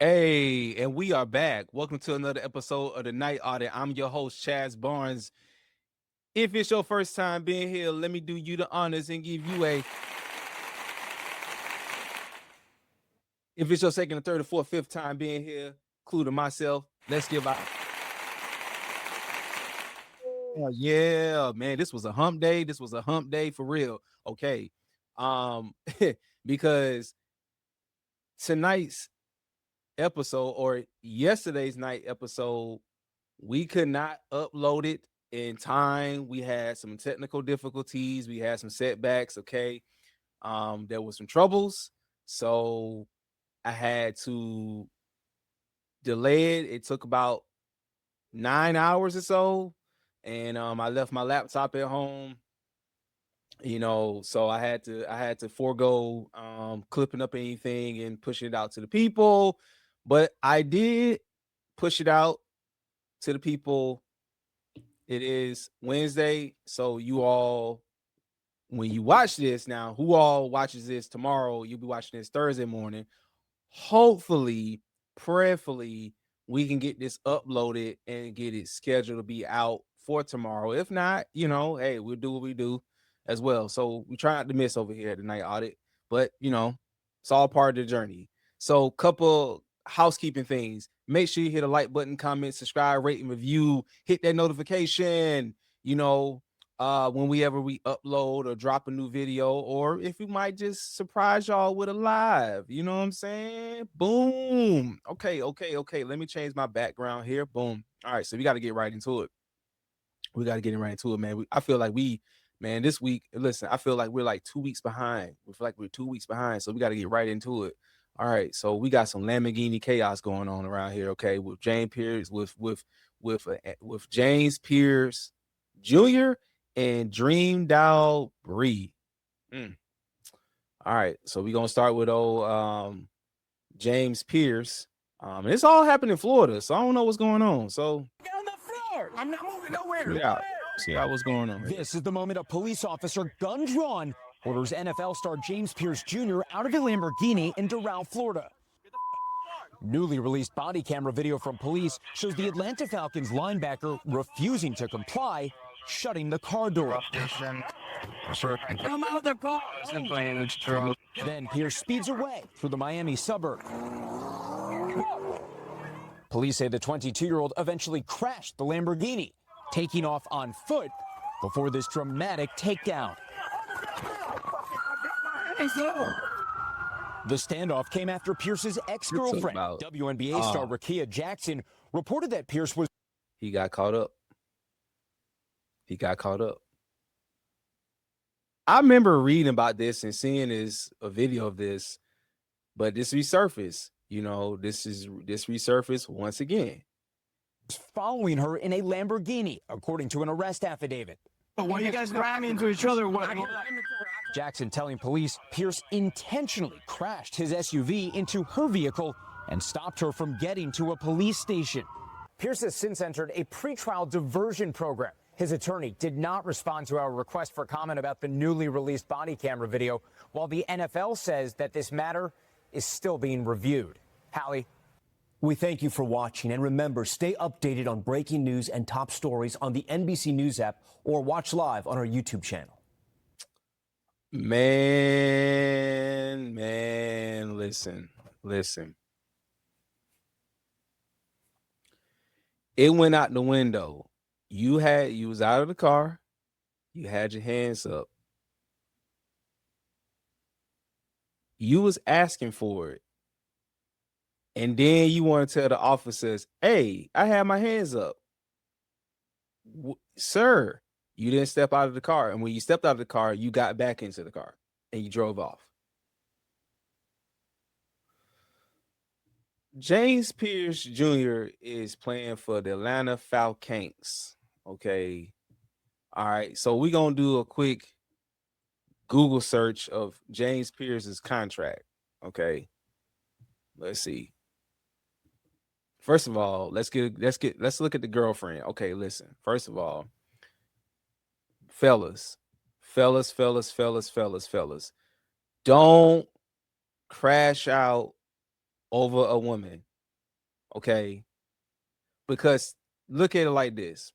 Hey, and we are back. Welcome to another episode of the Night Audit. I'm your host, Chaze Barnes. If it's your first time being here, let me do you the honors and give you a. If it's your second, or third, or fourth, fifth time being here, including myself, let's give out. Oh, yeah, man, this was a hump day. This was a hump day for real. Okay, um, because tonight's episode or yesterday's night episode, we could not upload it in time. We had some technical difficulties. We had some setbacks. Okay. There was some troubles. So I had to delay it. It took about 9 hours or so. And I left my laptop at home. So I had to forego clipping up anything and pushing it out to the people. But I did push it out to the people. It is Wednesday, so you all, when you watch this now, who all watches this tomorrow? You'll be watching this Thursday morning. Hopefully, prayerfully, we can get this uploaded and get it scheduled to be out for tomorrow. If not, hey, we'll do what we do as well. So we try not to miss over here at the Night Audit, but it's all part of the journey. So, couple housekeeping things. Make sure you hit a like button, comment, subscribe, rate, and review. Hit that notification. When we upload or drop a new video, or if we might just surprise y'all with a live, you know what I'm saying? Boom. Okay. Let me change my background here. Boom. All right, so we got to get right into it. Man. I feel like this week, listen, I feel like we're like 2 weeks behind. We feel like we're 2 weeks behind, so we got to get right into it. All right, so we got some Lamborghini Chaos going on around here, okay, with James Pierce, with James Pierce Jr. and DreamDoll Bree. All right, so we're gonna start with James Pierce. And it's all happened in Florida, so I don't know what's going on. So Get on the floor! I'm not moving nowhere. See how what's going on. This is the moment a police officer, gun drawn, orders NFL star James Pierce Jr. out of a Lamborghini in Doral, Florida. Newly released body camera video from police shows the Atlanta Falcons linebacker refusing to comply, shutting the car door. Come out of the car! Then Pierce speeds away through the Miami suburb. Police say the 22-year-old eventually crashed the Lamborghini, taking off on foot before this dramatic takedown. The standoff came after Pierce's ex-girlfriend, WNBA star Rickea Jackson, reported that Pierce was... He got caught up. I remember reading about this and seeing a video of this, but this resurfaced. This resurfaced once again. Following her in a Lamborghini, according to an arrest affidavit. But why you guys ramming into each other? Jackson telling police Pierce intentionally crashed his SUV into her vehicle and stopped her from getting to a police station. Pierce has since entered a pretrial diversion program. His attorney did not respond to our request for comment about the newly released body camera video, while the NFL says that this matter is still being reviewed. Hallie? We thank you for watching, and remember, stay updated on breaking news and top stories on the NBC News app or watch live on our YouTube channel. Man, listen. It went out the window. You was out of the car. You had your hands up. You was asking for it. And then you want to tell the officers, hey, I had my hands up. Sir, you didn't step out of the car. And when you stepped out of the car, you got back into the car and you drove off. James Pierce Jr. is playing for the Atlanta Falcons. Okay. All right. So we're going to do a quick Google search of James Pierce's contract. Okay. Let's see. First of all, let's look at the girlfriend. Okay, listen. First of all, fellas, don't crash out over a woman. Okay. Because look at it like this.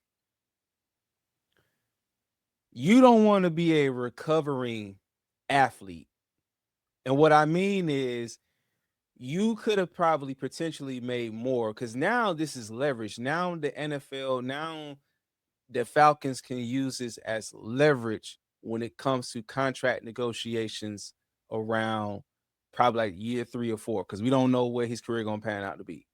You don't want to be a recovering athlete. And what I mean is you could have probably potentially made more because now this is leverage. Now the NFL, now the Falcons can use this as leverage when it comes to contract negotiations around probably like year 3 or 4, because we don't know where his career gonna pan out to be.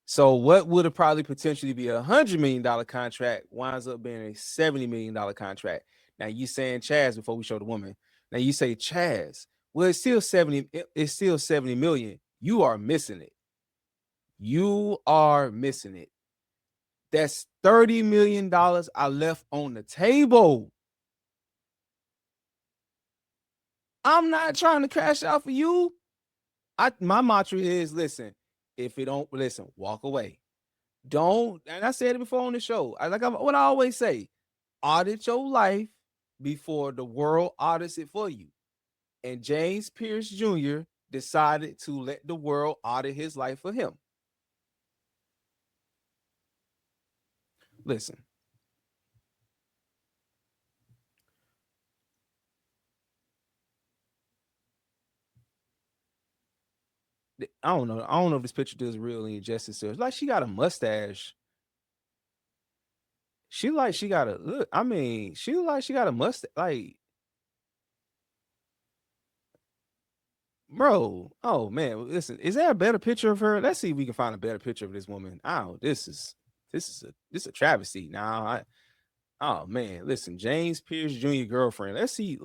So what would have probably potentially be $100 million contract winds up being a $70 million contract. Now you saying Chaze before we show the woman. Now you say Chaze. Well, it's still 70. It's still 70 million. You are missing it. You are missing it. That's $30 million I left on the table. I'm not trying to crash out for you. My mantra is, listen, if it don't listen, walk away. Don't, and I said it before on the show. What I always say, audit your life before the world audits it for you. And James Pierce Jr. decided to let the world audit his life for him. Listen. I don't know. I don't know if this picture does really justice to her. It's like she got a mustache. She like she got a look. I mean, she like she got a mustache. Like, bro. Oh man, listen. Is there a better picture of her? Let's see if we can find a better picture of this woman. Oh, this is a travesty. Now, oh man, listen. James Pierce Jr. girlfriend. Let's see.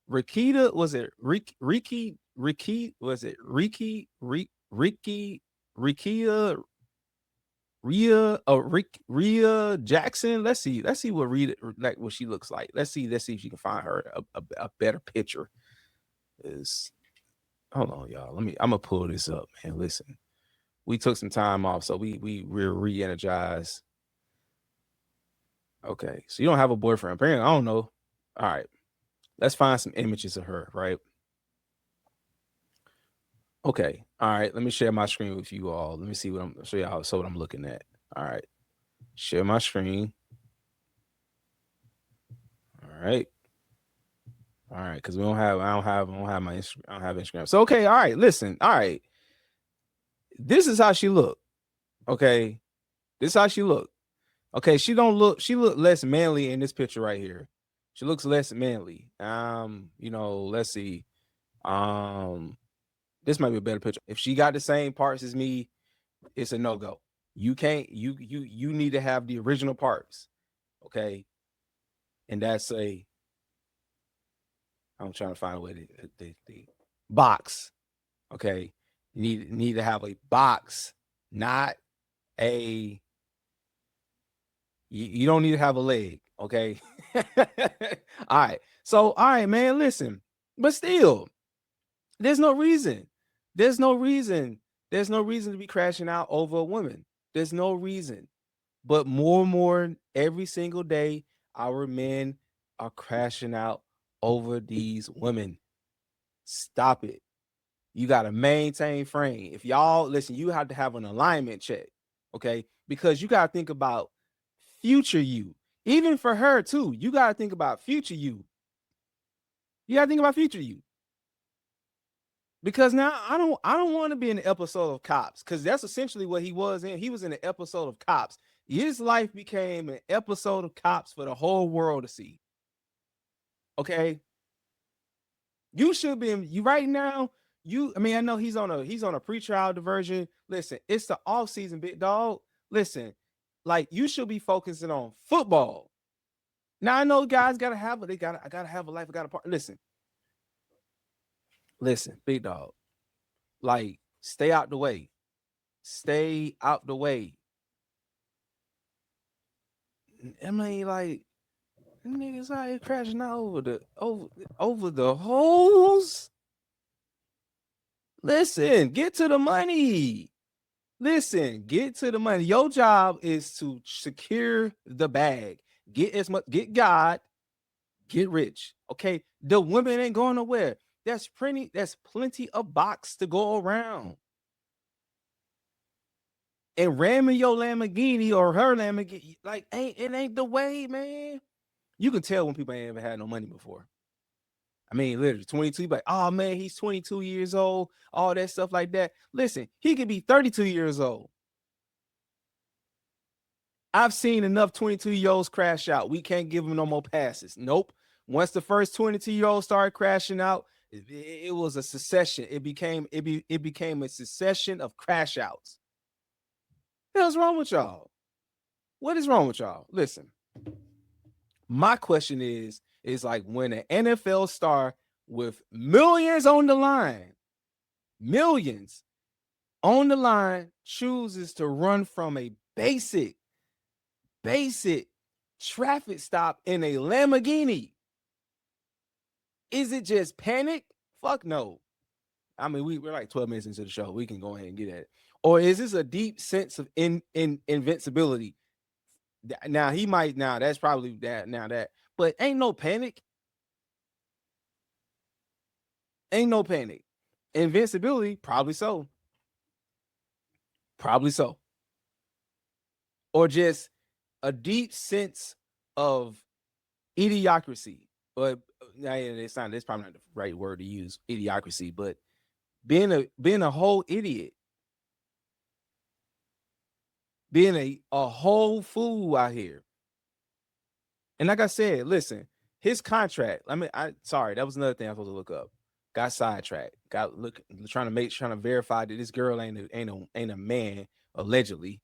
Rickea, was it Rickea? Was it Rickea? Rickea? Rickea Jackson. Let's see what what she looks like. Let's see if she can find her a better picture. Hold on, y'all. I'm gonna pull this up, man. Listen, we took some time off, so we're re-energized. Okay, so you don't have a boyfriend. Apparently, I don't know. All right, let's find some images of her, right? Okay. All right. Let me share my screen with you all. Let me see show y'all what I'm looking at. All right. Share my screen. All right. All right. Because I don't have my Instagram. I don't have Instagram. So okay. All right. Listen. All right. This is how she look. Okay. This is how she look. Okay. She look less manly in this picture right here. She looks less manly. Let's see. This might be a better picture. If she got the same parts as me, it's a no-go. You can't, you need to have the original parts. Okay. And that's I'm trying to find a way to the box. Okay. You need to have a box, not a, you don't need to have a leg. Okay. All right. So, all right, man, listen, but still, there's no reason to be crashing out over a woman. There's no reason. But more and more every single day, our men are crashing out over these women. Stop it. You got to maintain frame. If y'all listen, you have to have an alignment check. Okay. Because you got to think about future you. Even for her, too. You got to think about future you. You got to think about future you. Because now I don't want to be in the episode of Cops, because that's essentially what he was in. He was in an episode of Cops. His life became an episode of Cops for the whole world to see. Okay. You should be you right now. I know he's on a pre-trial diversion. Listen, it's the off season, big dog. Listen, like you should be focusing on football. Now I know guys gotta have a I gotta have a life. I got a part. Listen, big dog. Like, stay out the way. Stay out the way. I mean, like, niggas out here crashing out over the holes. Listen, get to the money. Get to the money. Your job is to secure the bag. Get God, get rich. Okay. The women ain't going nowhere. There's plenty of box to go around. and ramming your Lamborghini or her Lamborghini, like, it ain't the way, man. You can tell when people ain't ever had no money before. I mean, literally 22, like, oh man, he's 22 years old, all that stuff like that. Listen, he could be 32 years old. I've seen enough 22-year-olds crash out. We can't give them no more passes. Nope. Once the first 22-year-olds started crashing out, it was a succession. It became a succession of crash outs. What the hell's wrong with y'all? What is wrong with y'all? Listen, my question is like when an NFL star with millions on the line chooses to run from a basic traffic stop in a Lamborghini. Is it just panic? Fuck no. I mean, we're like 12 minutes into the show. We can go ahead and get at it. Or is this a deep sense of invincibility? Now he might. Now that's probably that. But ain't no panic. Ain't no panic. Invincibility, probably so. Probably so. Or just a deep sense of idiocracy. But it's probably not the right word to use, idiocracy, but being a whole idiot. Being a whole fool out here. And like I said, listen, his contract. Sorry, that was another thing I was supposed to look up. Got sidetracked. Trying to verify that this girl ain't a man, allegedly.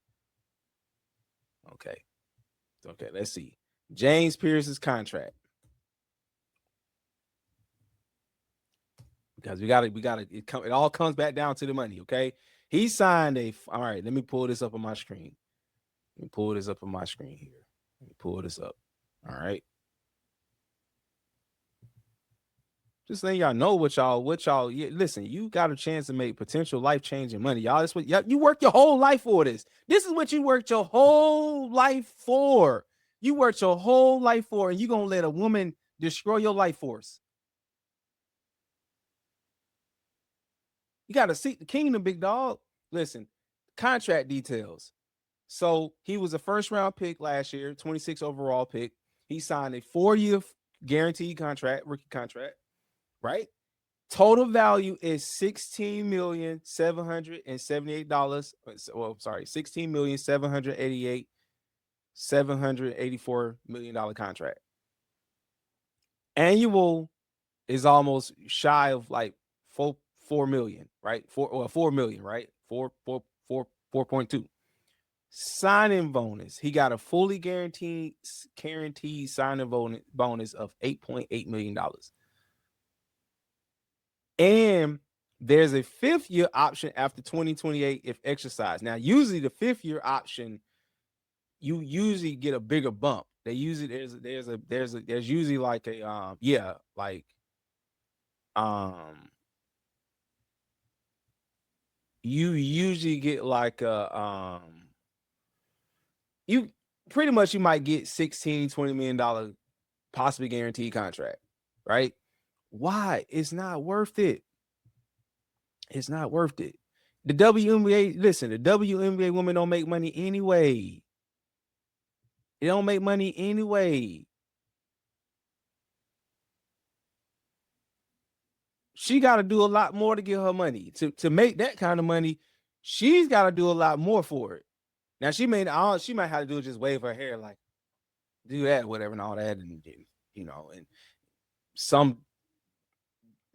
Okay, let's see. James Pierce's contract. Because we gotta it all comes back down to the money, okay? He signed all right, let me pull this up on my screen. Let me pull this up on my screen here. Let me pull this up. All right. Just letting y'all know what y'all listen, you got a chance to make potential life-changing money. Y'all, that's what you work your whole life for this. This is what you worked your whole life for. You worked your whole life for, and you're gonna let a woman destroy your life force. You got to seek the kingdom, big dog. Listen, contract details. So he was a first-round pick last year, 26 overall pick. He signed a 4-year guaranteed contract, rookie contract, right? Total value is $16,778,000. Well, sorry, $16,784 million contract. Annual is almost shy of like 4 million, right? 4 million, right? 4.2. Signing bonus. He got a fully guaranteed signing bonus of $8.8 million. And there's a 5th year option after 2028 if exercised. Now, usually the 5th year option, you usually get a bigger bump. They usually there's usually like a you usually get like a you pretty much you might get $16-20 million possibly guaranteed contract, right? Why? It's not worth it. It's not worth it. The WNBA, listen, the WNBA women don't make money anyway. They don't make money anyway. She got to do a lot more to get her money. To make that kind of money, she's got to do a lot more for it. Now she might have to do is just wave her hair, like do that, whatever, and all that, and and some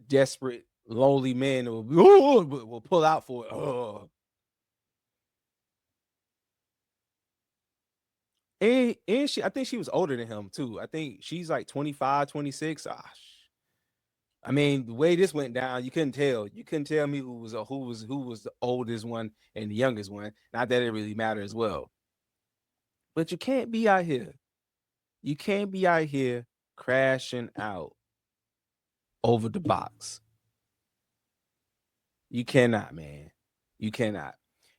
desperate, lowly men will pull out for it. Oh. And I think she was older than him too. I think she's like 25, 26. I mean, the way this went down, you couldn't tell. You couldn't tell me who was the oldest one and the youngest one. Not that it really mattered as well. But you can't be out here. You can't be out here crashing out over the box. You cannot, man. You cannot.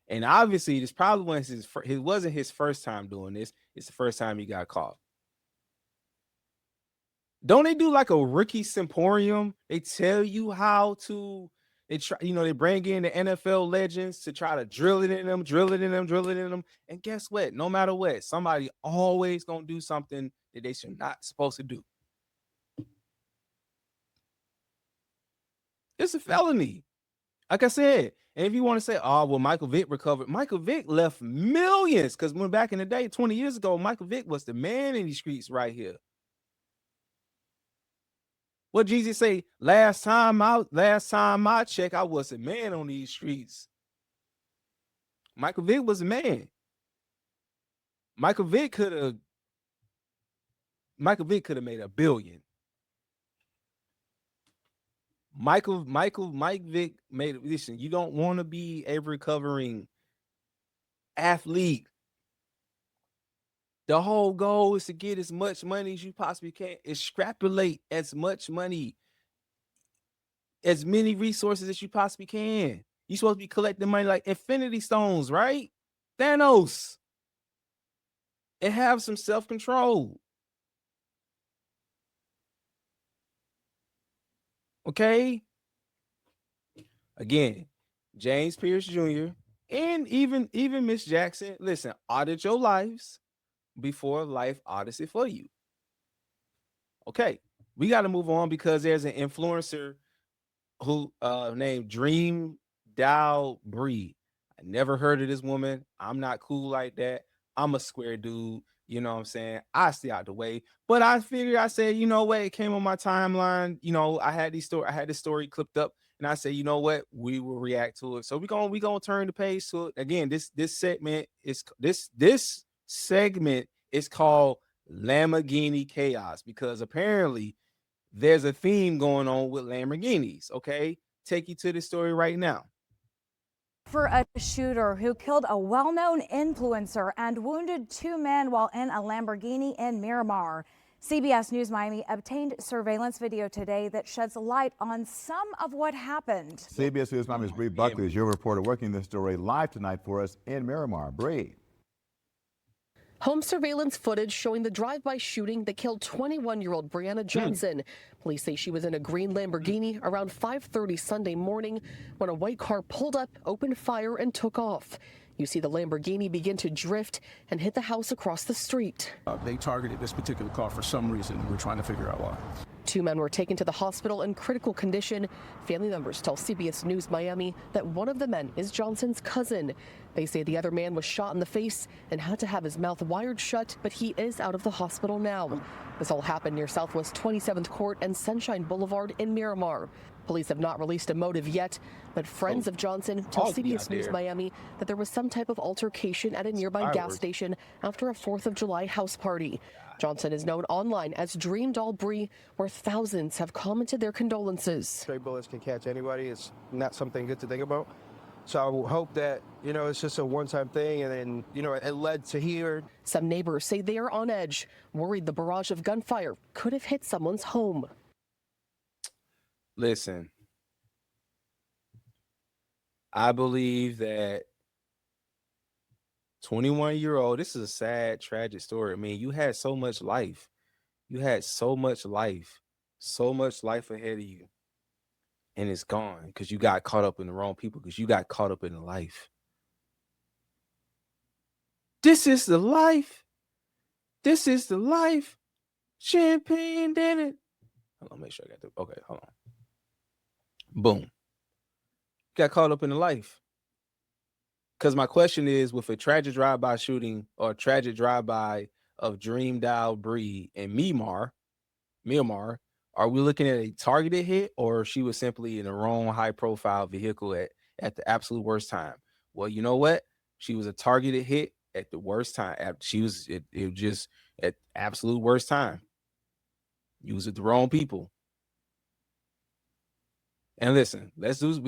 And obviously, this probably wasn't his first time doing this. It's the first time he got caught. Don't they do like a rookie symposium? They tell you how to They try, they bring in the NFL legends to try to drill it in them, drill it in them, drill it in them. And guess what? No matter what, somebody always gonna do something that they should not supposed to do. It's a felony. Like I said, and if you want to say, oh, well, Michael Vick recovered, Michael Vick left millions. Because when back in the day, 20 years ago, Michael Vick was the man in these streets right here. What Jesus say? Last time I checked, I was a man on these streets. Michael Vick was a man. Michael Vick could have made $1 billion. Mike Vick made it. Listen, you don't want to be a recovering athlete. The whole goal is to get as much money as you possibly can. Extrapolate as much money, as many resources as you possibly can. You're supposed to be collecting money like Infinity Stones, right? Thanos. And have some self-control. Okay? Again, James Pierce Jr. and even Miss Jackson, listen, audit your lives before life audits it for you. Okay, we got to move on because there's an influencer who named DreamDoll Bree. I never heard of this woman. I'm not cool like that. I'm a square dude. You know what I'm saying? I stay out the way. But I figured, I said, you know what? It came on my timeline. I had this story clipped up, and I said, you know what? We will react to it. So we're gonna turn the page to it. Again, this segment is this segment is called Lamborghini Chaos because apparently there's a theme going on with Lamborghinis. Okay, take you to the story right now. For a shooter who killed a well-known influencer and wounded 2 men while in a Lamborghini in Miramar. CBS News Miami obtained surveillance video today that sheds light on some of what happened. CBS News Miami's Bree Buckley is your reporter working this story live tonight for us in Miramar. Bree. Home surveillance footage showing the drive-by shooting that killed 21-year-old Brianna Johnson. Police say she was in a green Lamborghini around 5:30 Sunday morning when a white car pulled up, opened fire, and took off. You see the Lamborghini begin to drift and hit the house across the street. They targeted this particular car for some reason. We're trying to figure out why. 2 men were taken to the hospital in critical condition. Family members tell CBS News Miami that one of the men is Johnson's cousin. They say the other man was shot in the face and had to have his mouth wired shut, but he is out of the hospital now. This all happened near Southwest 27th Court and Sunshine Boulevard in Miramar. Police have not released a motive yet, but friends of Johnson tell CBS News Miami that there was some type of altercation at a nearby gas station after a 4th of July house party. Johnson is known online as DreamDoll Bree, where thousands have commented their condolences. Stray bullets can catch anybody. It's not something good to think about. So I will hope that, it's just a one-time thing and then, it led to here. Some neighbors say they are on edge, worried the barrage of gunfire could have hit someone's home. Listen, I believe that 21-year-old, this is a sad, tragic story. I mean, you had so much life. You had so much life ahead of you. And it's gone because you got caught up in the wrong people, because you got caught up in the life. This is the life. This is the life. Champagne, damn it. Hold on, make sure I got the, okay, hold on. Boom. Got caught up in the life. Because my question is, with a tragic drive-by shooting or a tragic drive-by of DreamDoll Bree in Miramar, are we looking at a targeted hit, or she was simply in the wrong high-profile vehicle at the absolute worst time? Well, you know what? She was a targeted hit at the worst time. It was just at absolute worst time. You was with the wrong people. And listen, let's do some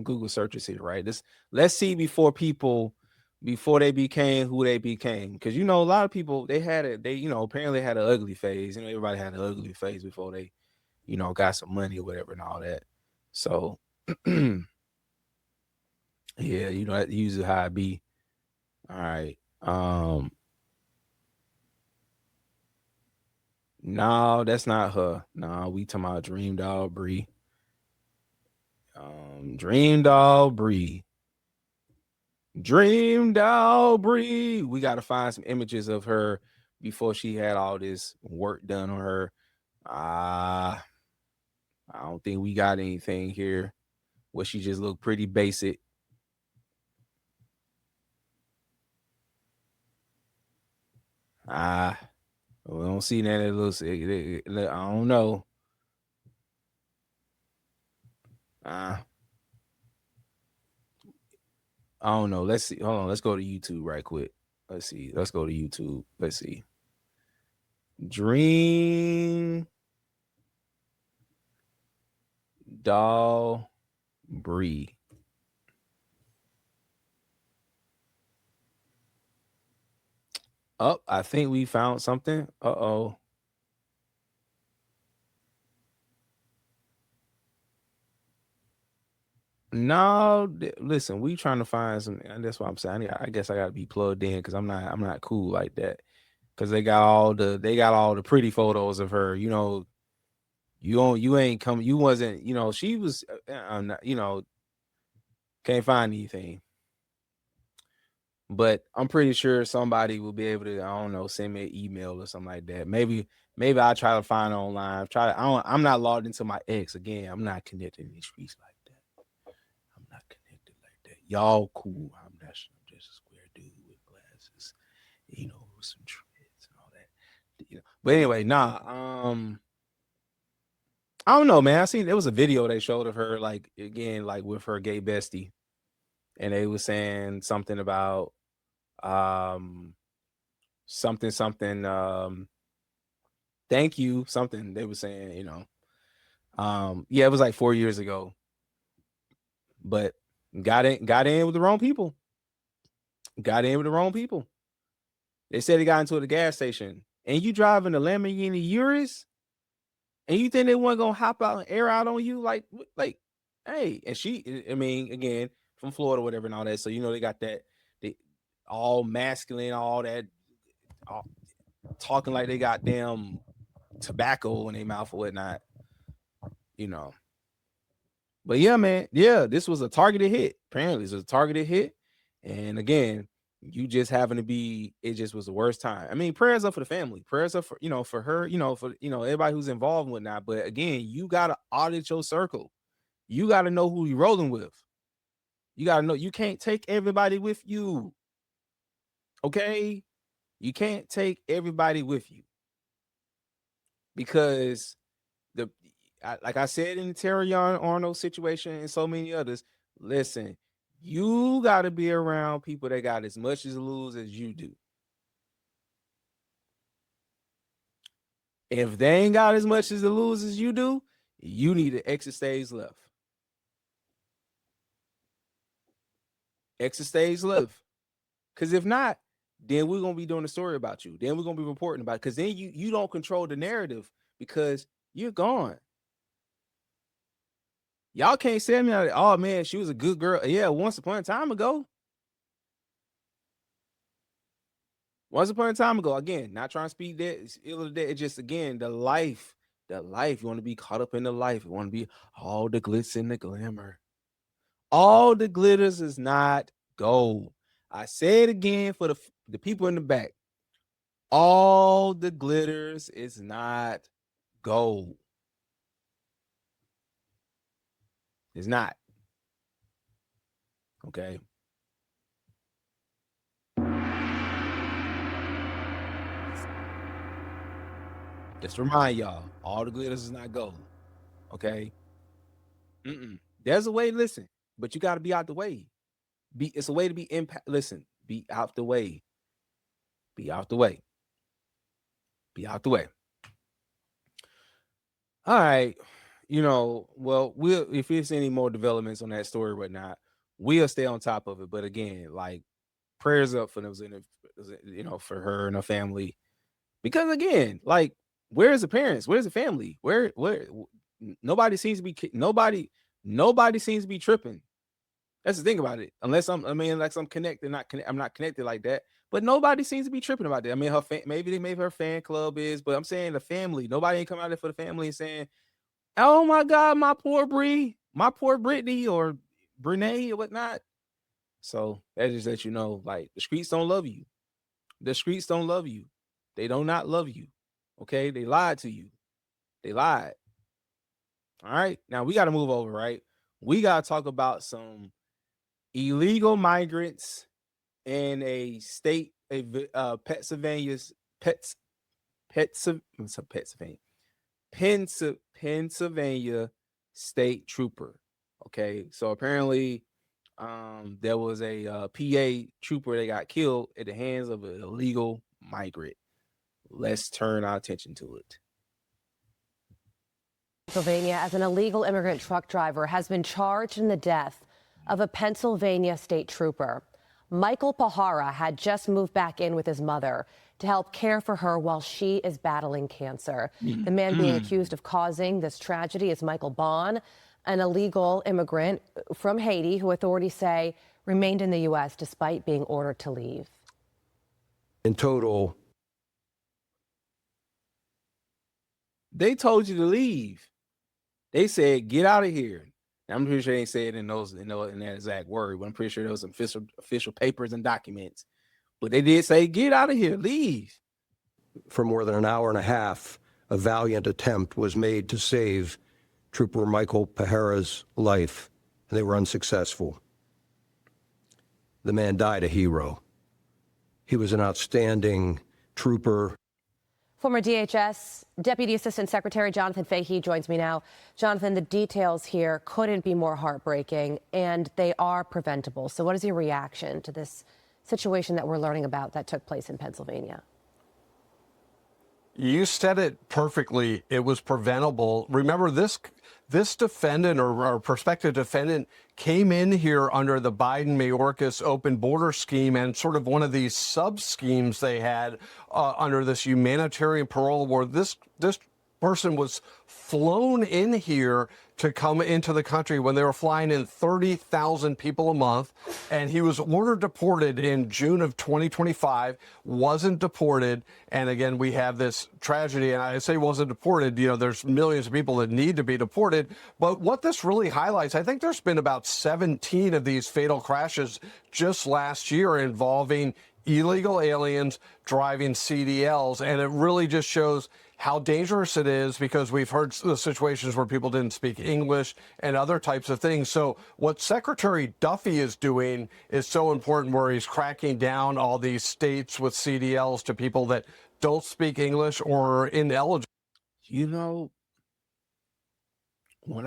Google searches here, right? Let's see before they became who they became. Because a lot of people, apparently had an ugly phase. Everybody had an ugly phase before they, got some money or whatever and all that. So yeah, that's usually how it be. All right. No, that's not her. No, we talking about DreamDoll Bree. DreamDoll Bree. DreamDoll Bree. We got to find some images of her before she had all this work done on her. I don't think we got anything here where she just looked pretty basic. We don't see that. It looks. I don't know. I don't know. Let's see. Hold on. Let's go to YouTube right quick. Let's see. Let's go to YouTube. Let's see. DreamDoll Bree. Oh, I think we found something. Uh-oh. No, listen, we trying to find some, and that's what I'm saying. I guess I gotta be plugged in because I'm not cool like that. Because they got all the pretty photos of her. You know, you ain't come, you wasn't, you know, she was not, you know, can't find anything. But I'm pretty sure somebody will be able to, I don't know, send me an email or something like that. Maybe I'll try to find it online. I'm not logged into my ex again. I'm not connected in these streets like that. I'm not connected like that. Y'all cool. I'm just a square dude with glasses, you know, with some dreads and all that. You know. But anyway, I don't know, man. I seen there was a video they showed of her, like again, like with her gay bestie, and they was saying something about something thank you something they were saying, you know. Yeah, it was like 4 years ago, but got in with the wrong people. They said he got into the gas station, and you driving a Lamborghini Urus, and you think they weren't gonna hop out and air out on you, like hey. And she, I mean, again, from Florida, whatever, and all that, so you know they got that, they all masculine, all that, all, talking like they got damn tobacco in their mouth or whatnot, you know. But yeah, man, yeah, this was a targeted hit. Apparently, it was a targeted hit, and again, you just having to be. It just was the worst time. I mean, prayers up for the family. Prayers up for, you know, for her. You know, for, you know, everybody who's involved and whatnot. But again, you gotta audit your circle. You gotta know who you're rolling with. You gotta know you can't take everybody with you. Okay, you can't take everybody with you, because like I said in the Terrion Arnold situation and so many others, listen, you got to be around people that got as much to lose as you do. If they ain't got as much to lose as you do, you need to exit stage left. Exit stage left. Because if not, then we're going to be doing a story about you. Then we're going to be reporting about it. Because then you don't control the narrative because you're gone. Y'all can't say me, oh man, she was a good girl. Yeah, once upon a time ago. Once upon a time ago. Again, not trying to speak that, it's ill of that. It's just, again, the life. You want to be caught up in the life. You want to be all the glitz and the glamour. All the glitters is not gold. I say it again for the people in the back. All the glitters is not gold. It's not. Okay. Just to remind y'all, all the glitters is not gold. Okay. There's a way, listen, but you got to be out the way. It's a way to be impact. Listen, be out the way. Be out the way. Be out the way. All right. You know, well, if there's any more developments on that story or whatnot, we'll stay on top of it. But again, like, prayers up for them, you know, for her and her family. Because again, like, where's the parents? Where's the family? Where nobody seems to be nobody seems to be tripping. That's the thing about it. Unless I'm connected, I'm not connected like that. But nobody seems to be tripping about that. I mean, maybe her fan club is, but I'm saying the family. Nobody ain't come out there for the family and saying, "Oh my God, my poor Bree. my poor Brittany or Brene or whatnot. So that just lets you know, like, the streets don't love you. The streets don't love you. They do not love you. Okay, they lied to you. They lied. All right, now we got to move over. Right, we got to talk about some illegal migrants in a state, Pennsylvania's Pennsylvania state trooper. Okay, so apparently there was a PA trooper that got killed at the hands of an illegal migrant. Let's turn our attention to it. Pennsylvania, as an illegal immigrant truck driver, has been charged in the death of a Pennsylvania state trooper. Michael Pahara had just moved back in with his mother to help care for her while she is battling cancer. The man being accused of causing this tragedy is Michael Bond, an illegal immigrant from Haiti who authorities say remained in the U.S. despite being ordered to leave. In total, they told you to leave. They said, get out of here. Now, I'm pretty sure they ain't said in that exact word, but I'm pretty sure there was some official papers and documents. But they did say, get out of here, leave. for more than an hour and a half, a valiant attempt was made to save Trooper Michael Pahara's life, and they were unsuccessful. The man died a hero. He was an outstanding trooper. Former DHS Deputy Assistant Secretary Jonathan Fahey joins me now. Jonathan, the details here couldn't be more heartbreaking, and they are preventable. So what is your reaction to this situation that we're learning about that took place in Pennsylvania? You said it perfectly. It was preventable. Remember, this defendant or prospective defendant came in here under the Biden-Mayorkas open border scheme and sort of one of these sub-schemes they had under this humanitarian parole where this person was flown in here to come into the country when they were flying in 30,000 people a month. And he was ordered deported in June of 2025, wasn't deported. And again, we have this tragedy. And I say wasn't deported, you know, there's millions of people that need to be deported. But what this really highlights, I think there's been about 17 of these fatal crashes just last year involving illegal aliens driving CDLs. And it really just shows how dangerous it is, because we've heard the situations where people didn't speak English and other types of things. So what Secretary Duffy is doing is so important, where he's cracking down all these states with CDLs to people that don't speak English or are ineligible. You know, when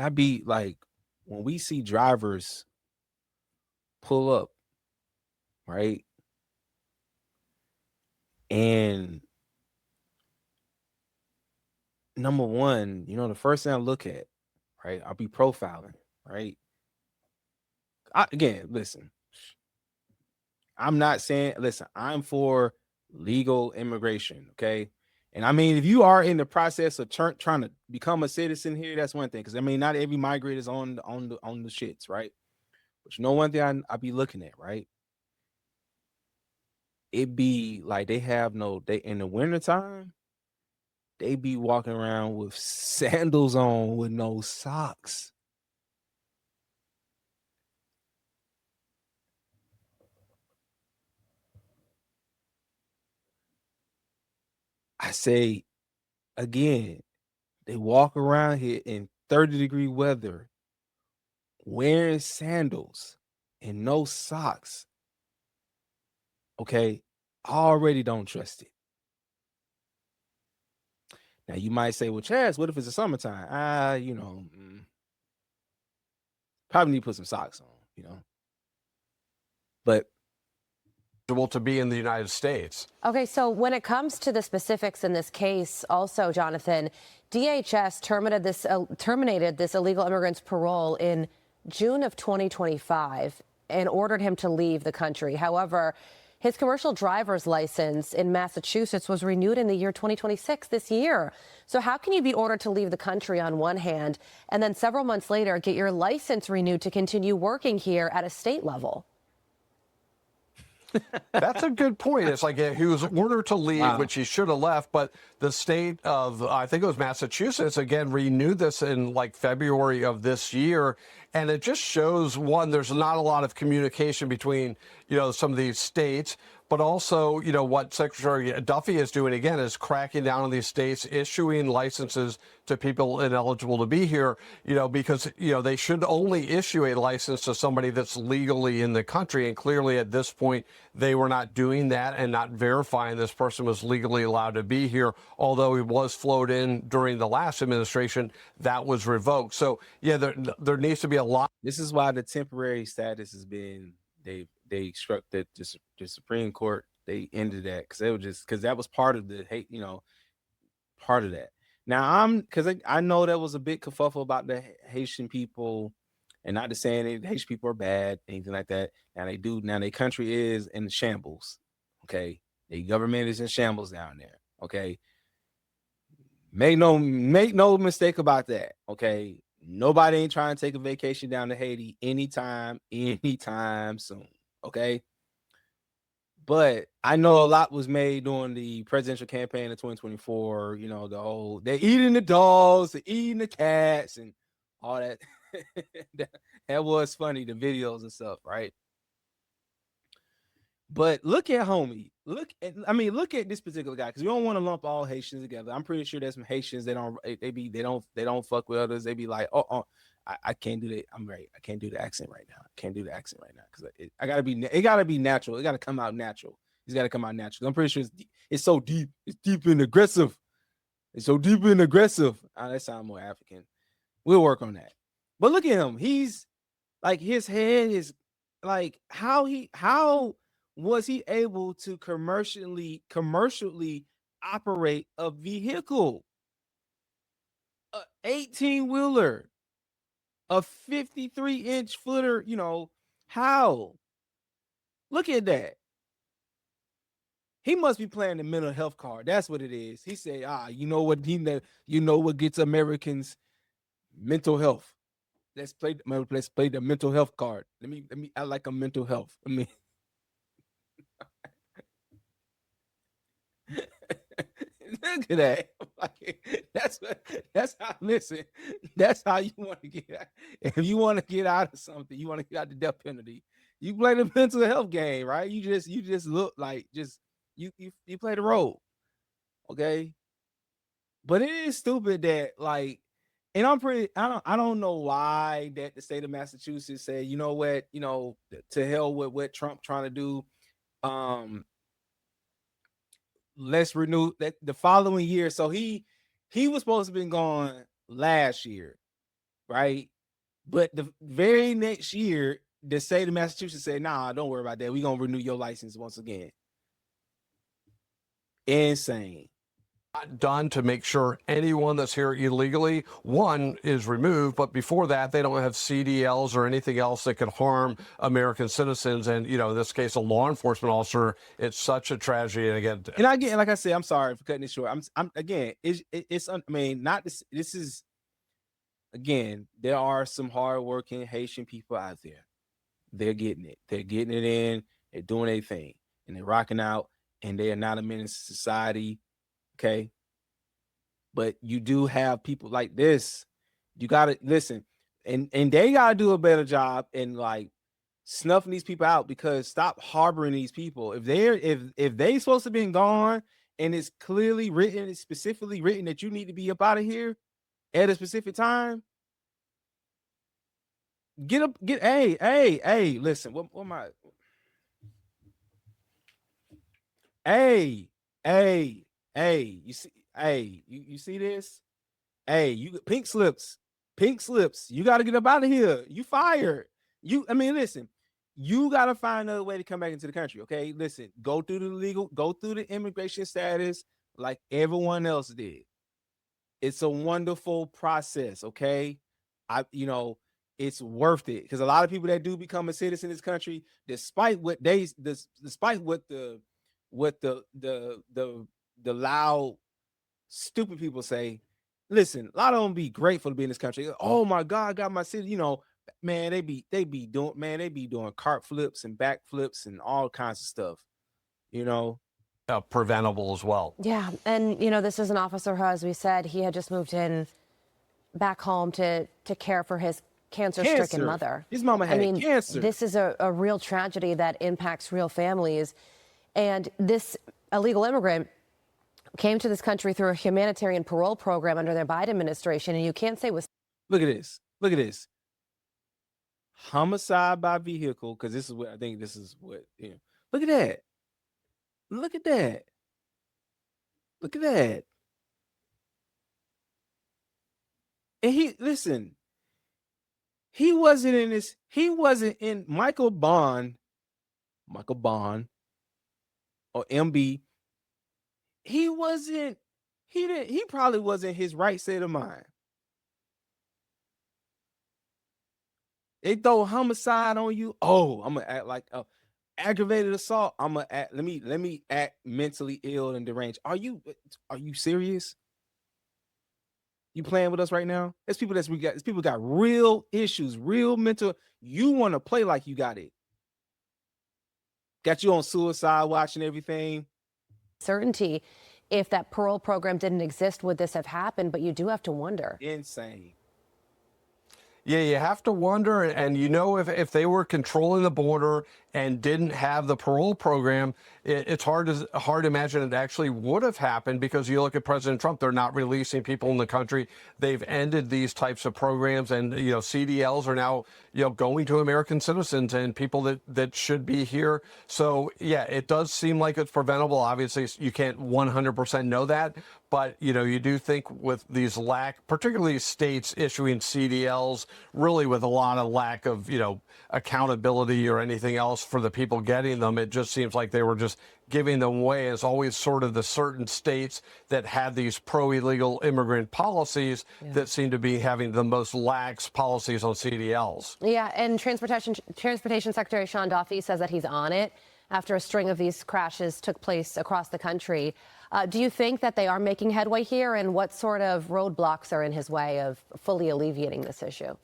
we see drivers pull up, right? And number one, you know, the first thing I look at, right? I'll be profiling, right? Listen, I'm not saying, listen, I'm for legal immigration, okay? And I mean, if you are in the process of trying to become a citizen here, that's one thing. Because I mean, not every migrant is on the shits, right? But you know, one thing I be looking at, right? It be like they in the wintertime, they be walking around with sandals on with no socks. I say again, they walk around here in 30-degree weather wearing sandals and no socks. Okay, I already don't trust it. Now you might say, well, Chaz, what if it's the summertime? You know, probably need to put some socks on, you know. But to be in the United States. Okay, so when it comes to the specifics in this case, also, Jonathan, DHS terminated this illegal immigrant's parole in June of 2025 and ordered him to leave the country. However, his commercial driver's license in Massachusetts was renewed in the year 2026, this year. So how can you be ordered to leave the country on one hand and then several months later get your license renewed to continue working here at a state level? That's a good point. It's like he was ordered to leave, Wow. which he should have left, but the state of, I think it was Massachusetts, again, renewed this in like February of this year. And it just shows, one, there's not a lot of communication between, some of these states, but also, what Secretary Duffy is doing, again, is cracking down on these states, issuing licenses to people ineligible to be here, because, they should only issue a license to somebody that's legally in the country. And clearly at this point, they were not doing that and not verifying this person was legally allowed to be here. Although he was flown in during the last administration, that was revoked. So, yeah, there needs to be a lot. This is why the temporary status has been, they struck the Supreme Court. They ended that because that was part of the hate, part of that. Now because I know there was a big kerfuffle about the Haitian people, and not to say the Haitian people are bad, anything like that. Now their country is in shambles. Okay, the government is in shambles down there. Okay, make no mistake about that. Okay, nobody ain't trying to take a vacation down to Haiti anytime soon. Okay. But I know a lot was made during the presidential campaign of 2024. They're eating the dogs, they're eating the cats, and all that. That was funny, the videos and stuff, right? But look at homie. Look at this particular guy, because we don't want to lump all Haitians together. I'm pretty sure there's some Haitians they don't fuck with others. They be like, I can't do that. I'm right. I can't do the accent right now. I can't do the accent right now because it gotta be natural. It gotta come out natural. It's gotta come out natural. I'm pretty sure it's so deep. It's deep and aggressive. It's so deep and aggressive. That sounds more African. We'll work on that. But look at him. He's like, his head is like, how was he able to commercially operate a vehicle, a 18-wheeler, a 53-inch footer? How? Look at that. He must be playing the mental health card. That's what it is. He said, you know what gets Americans mental health. Let's play the mental health card. I like a mental health. Look at that. That's how you want to get out. If you want to get out of something, you want to get out the death penalty, you play the mental health game, right? You just look like you play the role. Okay. But it is stupid that, like, and I don't know why that the state of Massachusetts said, you know what, to hell with what Trump trying to do. Let's renew that the following year. So he was supposed to have been gone last year, right? But the very next year, the state of Massachusetts said, nah, don't worry about that. We're gonna renew your license once again. Insane. Done to make sure anyone that's here illegally, one, is removed, but before that, they don't have CDLs or anything else that could harm American citizens. And, in this case, a law enforcement officer, it's such a tragedy. And again, like I said, I'm sorry for cutting it short. There are some hardworking Haitian people out there. They're getting it. They're getting it in. They're doing their thing, and they're rocking out, and they are not a menace to society. Okay. But you do have people like this. You gotta listen, and they gotta do a better job in like snuffing these people out, because stop harboring these people. If they supposed to be gone, and it's clearly written, it's specifically written that you need to be up out of here at a specific time. Hey, listen, what my you see, you see this? You pink slips. You got to get up out of here. You fired. Listen, you got to find another way to come back into the country. Okay, listen, go through the immigration status like everyone else did. It's a wonderful process. Okay, it's worth it, because a lot of people that do become a citizen in this country, despite what the loud, stupid people say, listen, a lot of them be grateful to be in this country. Oh my God, I got my city, man, they be doing cart flips and back flips and all kinds of stuff, you know. Preventable as well. Yeah, and this is an officer who, as we said, he had just moved in back home to care for his cancer-stricken mother. His mama had cancer. This is a real tragedy that impacts real families. And this illegal immigrant came to this country through a humanitarian parole program under their Biden administration, and you can't say was. Look at this. Look at this. Homicide by vehicle, because this is what I think. This is what. Look at that. Look at that. Look at that. And he wasn't in this. He wasn't in Michael Bond, or MB. He wasn't. He probably wasn't his right state of mind. They throw homicide on you. Oh, I'm gonna act like aggravated assault. I'm gonna act. Let me act mentally ill and deranged. Are you serious? You playing with us right now? There's people got real issues, real mental. You want to play like you got it. Got you on suicide watch and everything. Certainty. If that parole program didn't exist, would this have happened? But you do have to wonder. Insane. Yeah, you have to wonder, and if they were controlling the border and didn't have the parole program, it's hard to imagine it actually would have happened, because you look at President Trump, they're not releasing people in the country. They've ended these types of programs, and CDLs are now going to American citizens and people that should be here. So yeah, it does seem like it's preventable. Obviously, you can't 100% know that, but you do think with these particularly states issuing CDLs, really with a lot of lack of accountability or anything else for the people getting them, it just seems like they were just giving them away. As always sort of the certain states that had these pro-illegal immigrant policies that seem to be having the most lax policies on CDLs. Yeah, and Transportation Secretary Sean Duffy says that he's on it after a string of these crashes took place across the country. Do you think that they are making headway here, and what sort of roadblocks are in his way of fully alleviating this issue?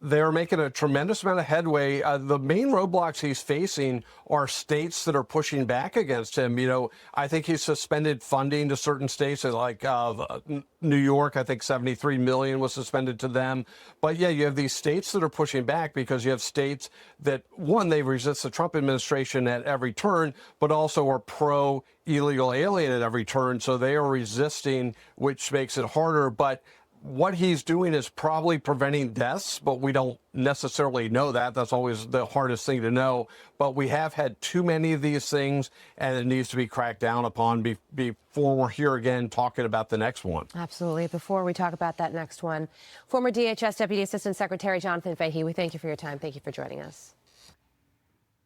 They're making a tremendous amount of headway. The main roadblocks he's facing are states that are pushing back against him. I think he's suspended funding to certain states, like New York. I think $73 million was suspended to them. But yeah, you have these states that are pushing back because you have states that, one, they resist the Trump administration at every turn, but also are pro-illegal alien at every turn. So they are resisting, which makes it harder. But what he's doing is probably preventing deaths, but we don't necessarily know that. That's always the hardest thing to know. But we have had too many of these things, and it needs to be cracked down upon before we're here again talking about the next one. Absolutely. Before we talk about that next one, former DHS Deputy Assistant Secretary Jonathan Fahey, we thank you for your time. Thank you for joining us.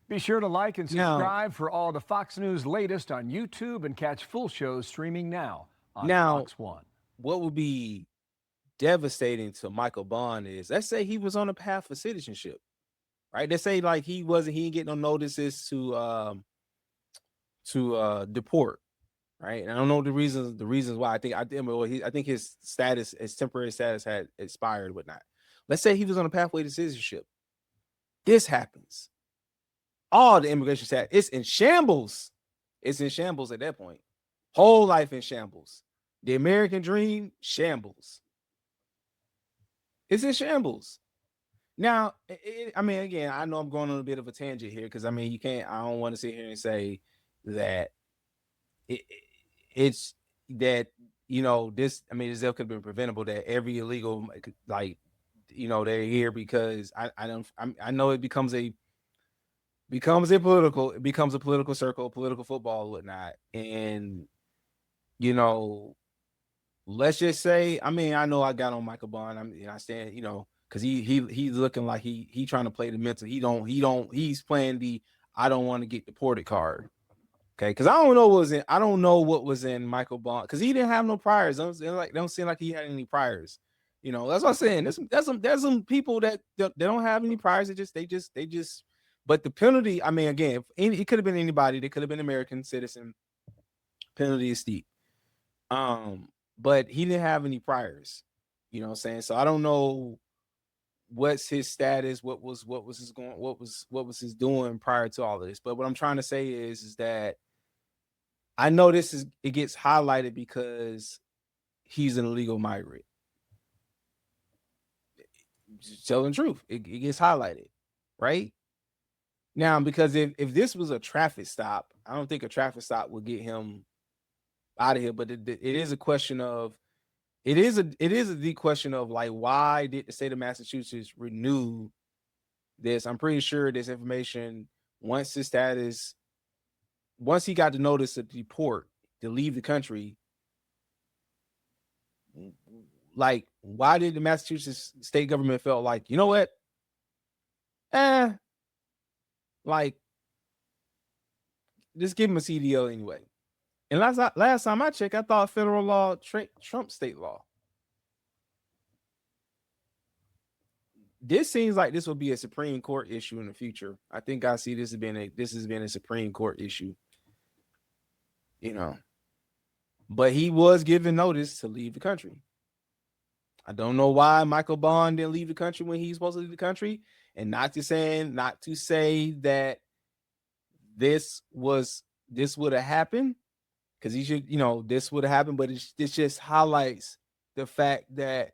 Be sure to like and subscribe for all the Fox News latest on YouTube, and catch full shows streaming now on Fox 1. What would be devastating to Michael Bond is, let's say he was on a path for citizenship, right? Let's say like he didn't get no notices to deport, right? And I don't know the reasons why. I think his temporary status had expired, whatnot. Let's say he was on a pathway to citizenship. This happens. All the immigration status, it's in shambles. It's in shambles at that point. Whole life in shambles. The American dream, shambles. It's in shambles. Now, again, I know I'm going on a bit of a tangent here, because I don't want to sit here and say that this this could have been preventable, that every illegal, they're here because I know it becomes a political circle, political football, whatnot. And let's just say, I know I got on Michael Bond. I stand, because he's looking like he trying to play the mental. He's playing the I don't want to get deported card. Okay, because I don't know what was in Michael Bond, because he didn't have no priors. They don't seem like he had any priors. That's what I'm saying. There's some people that they don't have any priors. They just. But the penalty, again, it could have been anybody. They could have been American citizen. Penalty is steep. But he didn't have any priors. You know what I'm saying? So I don't know what's his status, what was his doing prior to all of this. But what I'm trying to say is that I know it gets highlighted because he's an illegal migrant. Just telling the truth, it gets highlighted, right? Now, because if this was a traffic stop, I don't think a traffic stop would get him out of here. But it is a question of the question of like, why did the state of Massachusetts renew this? I'm pretty sure this information, once he got the notice to deport, to leave the country, like, why did the Massachusetts state government felt like, you know what? Like, just give him a CDL anyway. And last time I checked, I thought federal law trumped state law. This seems like this will be a Supreme Court issue in the future. I think I see this has been a Supreme Court issue. You know. But he was given notice to leave the country. I don't know why Michael Bond didn't leave the country when he's supposed to leave the country. And not to say that this would have happened, because he should, this would have happened, but this just highlights the fact that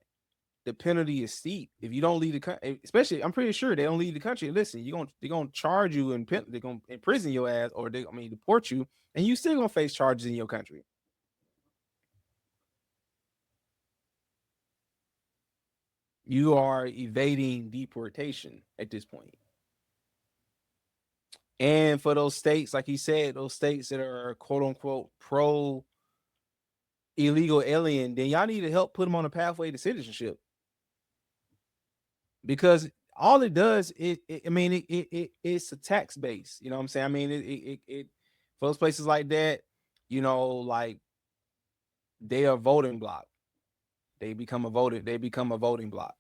the penalty is steep. If you don't leave the country, especially, I'm pretty sure they don't leave the country. Listen, they're gonna charge you and they're gonna imprison your ass, or deport you, and you still gonna face charges in your country. You are evading deportation at this point. And for those states, like he said, those states that are quote unquote pro illegal alien, then y'all need to help put them on a pathway to citizenship. Because all it does it's a tax base. You know what I'm saying? I mean, it for those places like that, like, they are voting block. They become a voting block,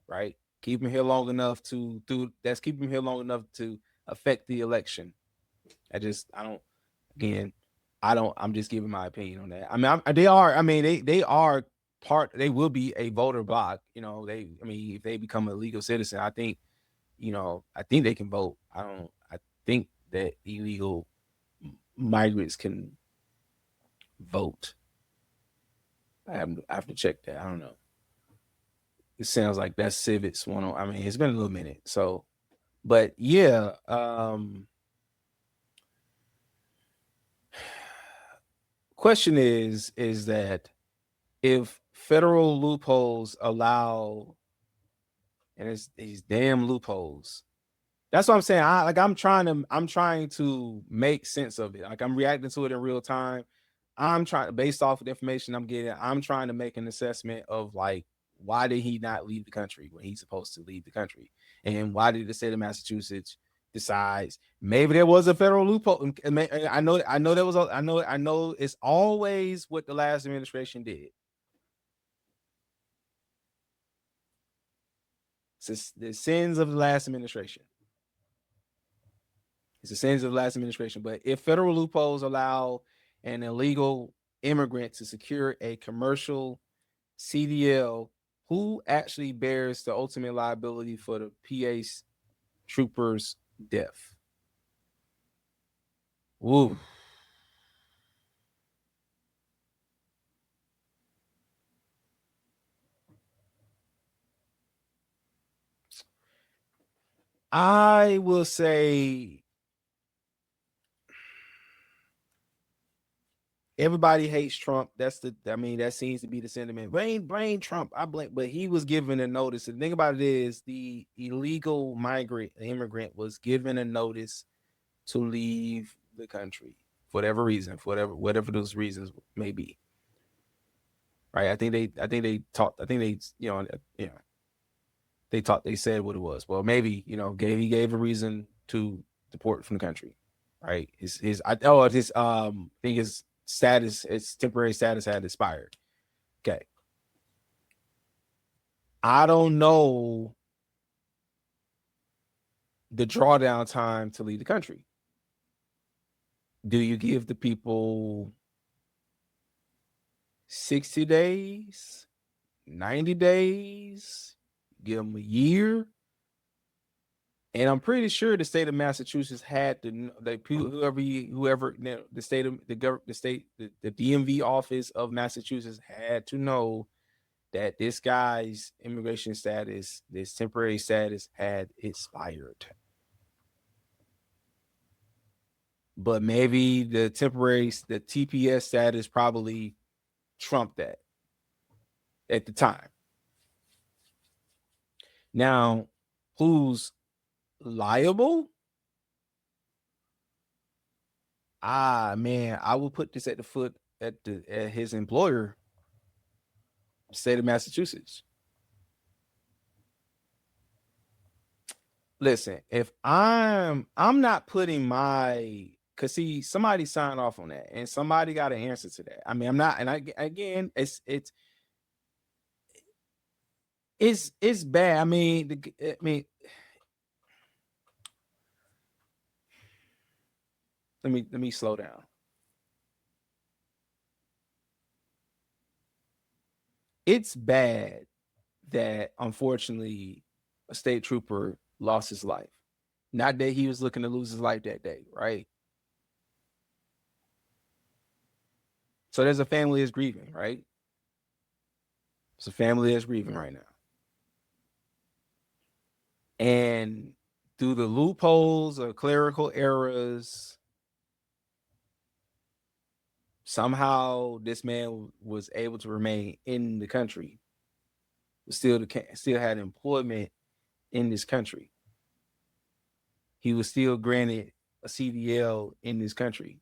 right? Keep them here long enough to affect the election. I'm just giving my opinion on that. I mean, they will be a voter block. If they become a legal citizen, I think they can vote. I think that illegal migrants can vote. I have to check that. I don't know. It sounds like that's civics one. I mean, it's been a little minute. So, but yeah, question is that if federal loopholes allow, and it's these damn loopholes, that's what I'm saying. I'm trying to make sense of it. Like, I'm reacting to it in real time. Based off of the information I'm getting, I'm trying to make an assessment of, like, why did he not leave the country when he's supposed to leave the country? And why did the state of Massachusetts decides maybe there was a federal loophole? I know it's always what the last administration did. It's the sins of the last administration. It's the sins of the last administration. But if federal loopholes allow an illegal immigrant to secure a commercial CDL, who actually bears the ultimate liability for the PA trooper's death? Ooh. I will say everybody hates Trump. That seems to be the sentiment. Blame Trump. I blame, but he was given a notice. The thing about it is, the illegal immigrant was given a notice to leave the country for whatever reason, whatever those reasons may be. Right? I think they said what it was. Well, maybe, he gave a reason to deport from the country. Right? His temporary status had expired. Okay. I don't know the drawdown time to leave the country. Do you give the people 60 days, 90 days? give him a year. And I'm pretty sure the state of Massachusetts had the DMV office of Massachusetts had to know that this guy's immigration status, this temporary status, had expired. But maybe the TPS status probably trumped that at the time. Now, who's liable? Man, I will put this at the foot at his employer, state of Massachusetts. Listen, if I'm not putting cause see, somebody signed off on that and somebody got an answer to that. I mean, I'm not, and again, it's bad. I mean, let me slow down. It's bad that unfortunately a state trooper lost his life. Not that he was looking to lose his life that day, right? So there's a family that's grieving, right? It's a family that's grieving right now. And through the loopholes or clerical errors, somehow this man was able to remain in the country, still had employment in this country. He was still granted a CDL in this country.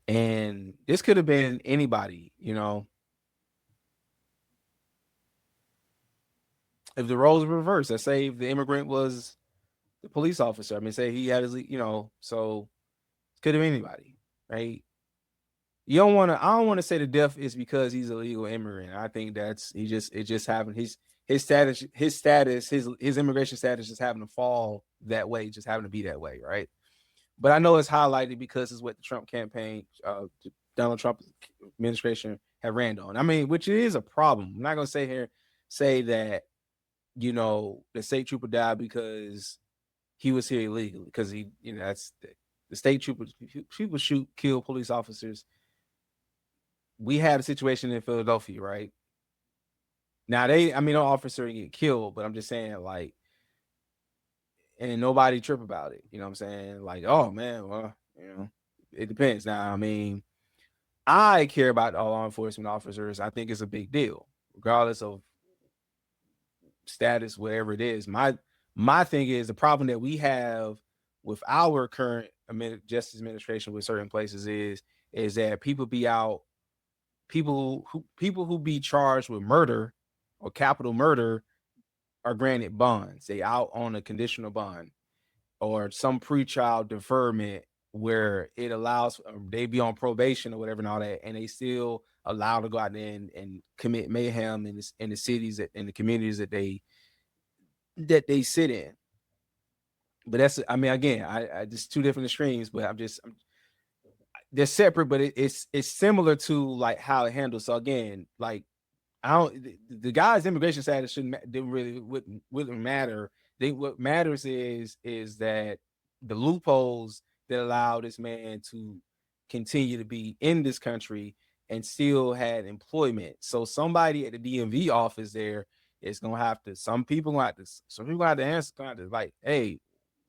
And this could have been anybody, you know. If the roles were reversed, let's say if the immigrant was the police officer, I mean, say he had his, you know, so it could have been anybody, right? I don't want to say the death is because he's a legal immigrant. I think it just happened. His immigration status just happened to fall that way, just happened to be that way, right? But I know it's highlighted because it's what the Trump campaign, Donald Trump administration had ran on. I mean, which is a problem. I'm not going to say that, you know, the state trooper died because he was here illegally, because he, you know, that's the state troopers. People kill police officers. We had a situation in Philadelphia, right? Now no officer didn't get killed, but I'm just saying, like, and nobody trip about it. You know what I'm saying? Like, oh man, well, you know, it depends. Now, I mean, I care about all law enforcement officers. I think it's a big deal, regardless of status, whatever it is. My thing is, the problem that we have with our current justice administration with certain places is that people who be charged with murder or capital murder are granted bonds. They out on a conditional bond or some pretrial deferment where it allows they be on probation or whatever and all that, and they still allowed to go out there and commit mayhem in the cities in the communities that they sit in. But that's, I mean, again, I just two different extremes, but they're separate, but it's similar to like how it handles. So again, like the guy's immigration status wouldn't matter. What matters is that the loopholes that allow this man to continue to be in this country and still had employment. So somebody at the DMV office there is gonna have to. Some people have to answer, like, hey,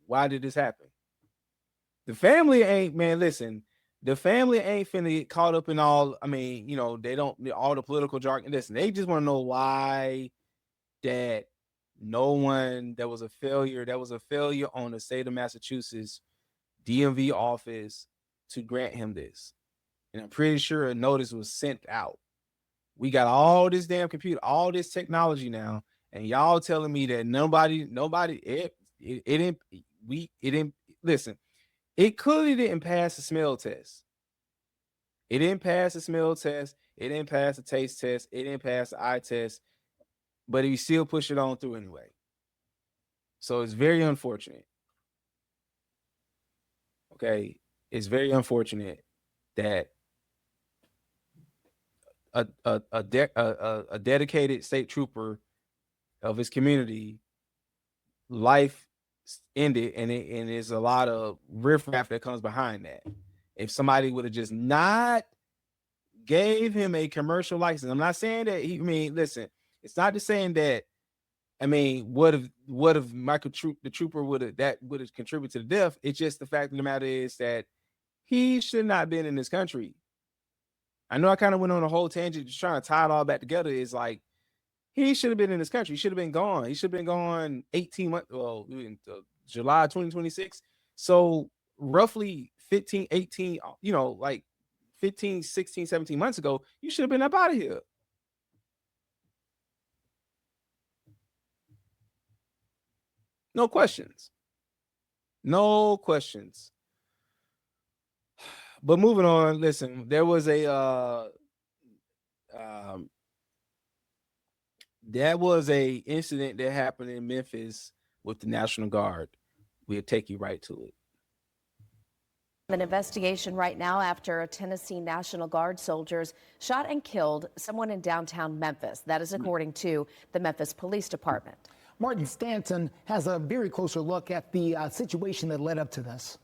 why did this happen? The family ain't, man, listen. The family ain't finna get caught up in all, I mean, you know, they don't, all the political jargon. Listen, they just want to know why that there was a failure on the state of Massachusetts DMV office to grant him this. And I'm pretty sure a notice was sent out. We got all this damn computer, all this technology now, and y'all telling me that listen. It clearly didn't pass the smell test. It didn't pass the smell test. It didn't pass the taste test. It didn't pass the eye test. But he still pushed it on through anyway. So it's very unfortunate. Okay. It's very unfortunate that a dedicated state trooper of his community, life ended, and there's a lot of riffraff that comes behind that. If somebody would have just not gave him a commercial license, I'm not saying that listen, it's not just saying that. What if Michael the trooper would have contributed to the death? It's just the fact of the matter is that he should not have been in this country. I know I kind of went on a whole tangent just trying to tie it all back together. It's like he should have been in this country. He should have been gone. He should have been gone 18 months. Well, in July 2026. So roughly 15, 18, like 15, 16, 17 months ago, you should have been up out of here. No questions. No questions. But moving on, listen, there was a incident that happened in Memphis with the National Guard. We'll take you right to it. An investigation right now after Tennessee National Guard soldiers shot and killed someone in downtown Memphis. That is according to the Memphis Police Department. Martin Stanton has a very closer look at the situation that led up to this.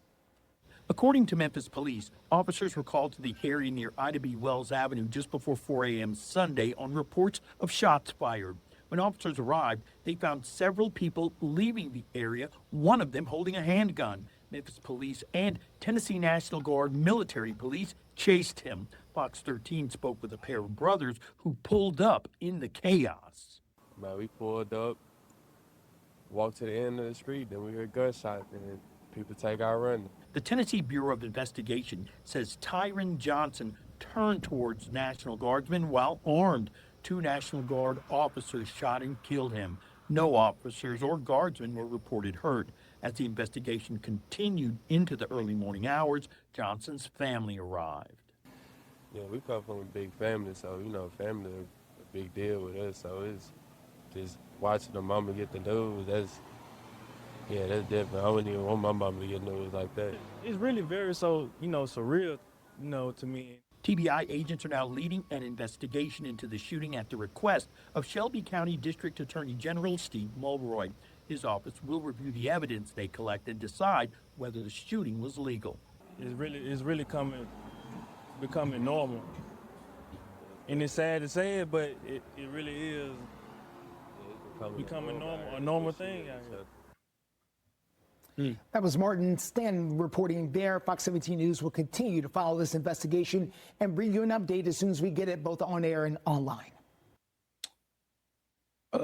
According to Memphis police, officers were called to the area near Ida B. Wells Avenue just before 4 a.m. Sunday on reports of shots fired. When officers arrived, they found several people leaving the area, one of them holding a handgun. Memphis police and Tennessee National Guard military police chased him. Fox 13 spoke with a pair of brothers who pulled up in the chaos. Man, we pulled up, walked to the end of the street, then we heard gunshots, and people take out running. The Tennessee Bureau of Investigation says Tyron Johnson turned towards National Guardsmen while armed. 2 National Guard officers shot and killed him. No officers or guardsmen were reported hurt. As the investigation continued into the early morning hours, Johnson's family arrived. Yeah, we come from a big family, so, family is a big deal with us. So it's just watching the mama get the news, that's different. I wouldn't even want my mama to get news like that. It's really very surreal, to me. TBI agents are now leading an investigation into the shooting at the request of Shelby County District Attorney General Steve Mulroy. His office will review the evidence they collect and decide whether the shooting was legal. It's really becoming normal. And it's sad to say it, but it really is becoming a normal thing out here. That was Martin Stanton reporting there. Fox 17 News will continue to follow this investigation and bring you an update as soon as we get it both on air and online. I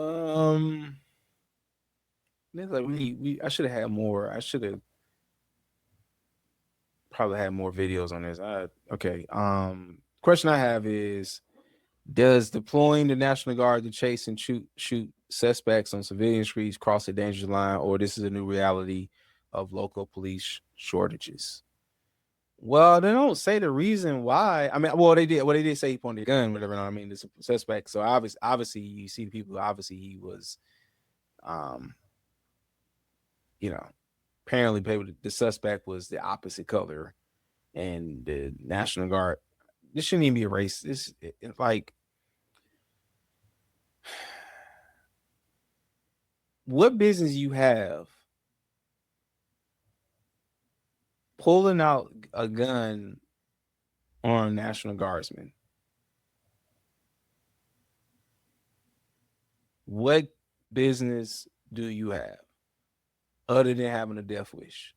should have had more. I should have probably had more videos on this. Okay. Question I have is, does deploying the National Guard to chase and shoot suspects on civilian streets cross a dangerous line, or this is a new reality of local police shortages? Well, they don't say the reason why. They did say he pointed a gun, whatever. This is a suspect. So obviously you see the people. Obviously he was, apparently the suspect was the opposite color, and the National Guard. This shouldn't even be a race. It's like, what business you have pulling out a gun on a National Guardsman? What business do you have other than having a death wish?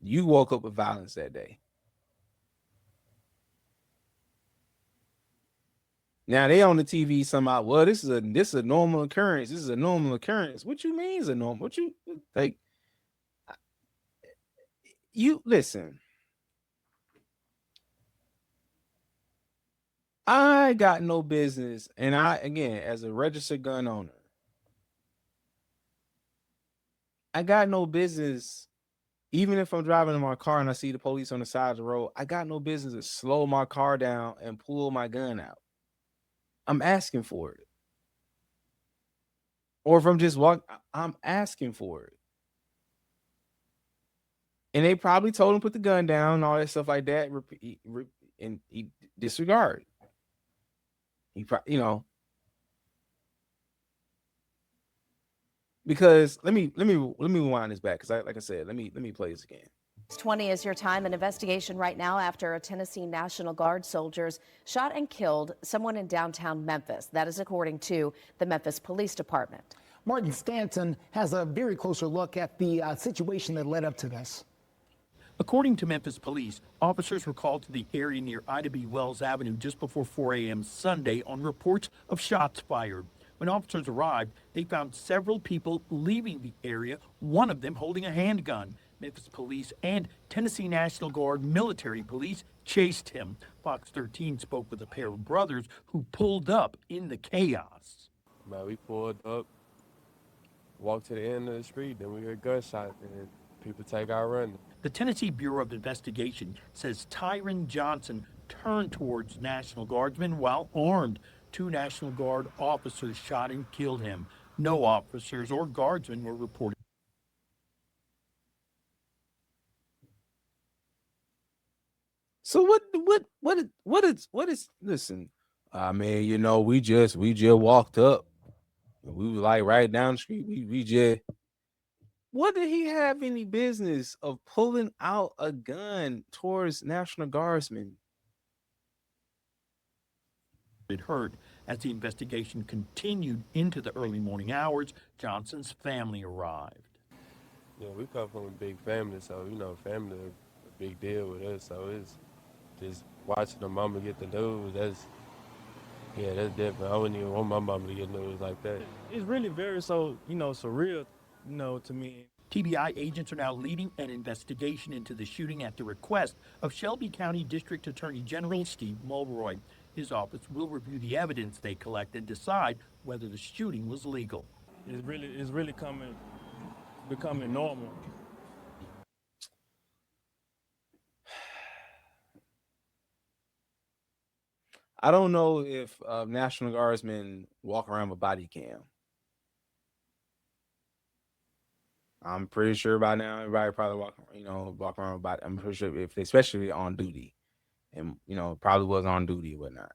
You woke up with violence that day. Now they on the TV somehow. Well, this is a normal occurrence. This is a normal occurrence. What you mean is a normal? What you like? You listen. I got no business, and as a registered gun owner, I got no business. Even if I'm driving in my car and I see the police on the side of the road, I got no business to slow my car down and pull my gun out. I'm asking for it. Or if I'm just walking, I'm asking for it. And they probably told him put the gun down and all that stuff like that, and he disregard. you know, because let me rewind this back, because like I said, let me play this again. 20 is your time. An investigation right now after a Tennessee National Guard soldiers shot and killed someone in downtown Memphis. That is according to the Memphis Police Department. Martin Stanton has a very closer look at the situation that led up to this. According to Memphis police, officers were called to the area near Ida B. Wells Avenue just before 4 a.m. Sunday on reports of shots fired. When officers arrived, they found several people leaving the area, one of them holding a handgun. Memphis police and Tennessee National Guard military police chased him. Fox 13 spoke with a pair of brothers who pulled up in the chaos. Man, we pulled up, walked to the end of the street, then we heard gunshots, and people take out running. The Tennessee Bureau of Investigation says Tyron Johnson turned towards National Guardsmen while armed. 2 National Guard officers shot and killed him. No officers or guardsmen were reported. So what is listen, I mean, you know, we just walked up. We were like right down the street. We just, what did he have any business of pulling out a gun towards National Guardsmen? It hurt. As the investigation continued into the early morning hours, Johnson's family arrived. Yeah, we come from a big family, so, you know, family is a big deal with us. So it's just watching the mama get the news, that's different. I wouldn't even want my mama to get news like that. It's really very surreal, to me. TBI agents are now leading an investigation into the shooting at the request of Shelby County District Attorney General Steve Mulroy. His office will review the evidence they collect and decide whether the shooting was legal. It's really becoming normal. I don't know if National Guardsmen walk around with body cam. I'm pretty sure by now everybody probably walk around with body. I'm pretty sure if especially on duty, and probably was on duty or whatnot.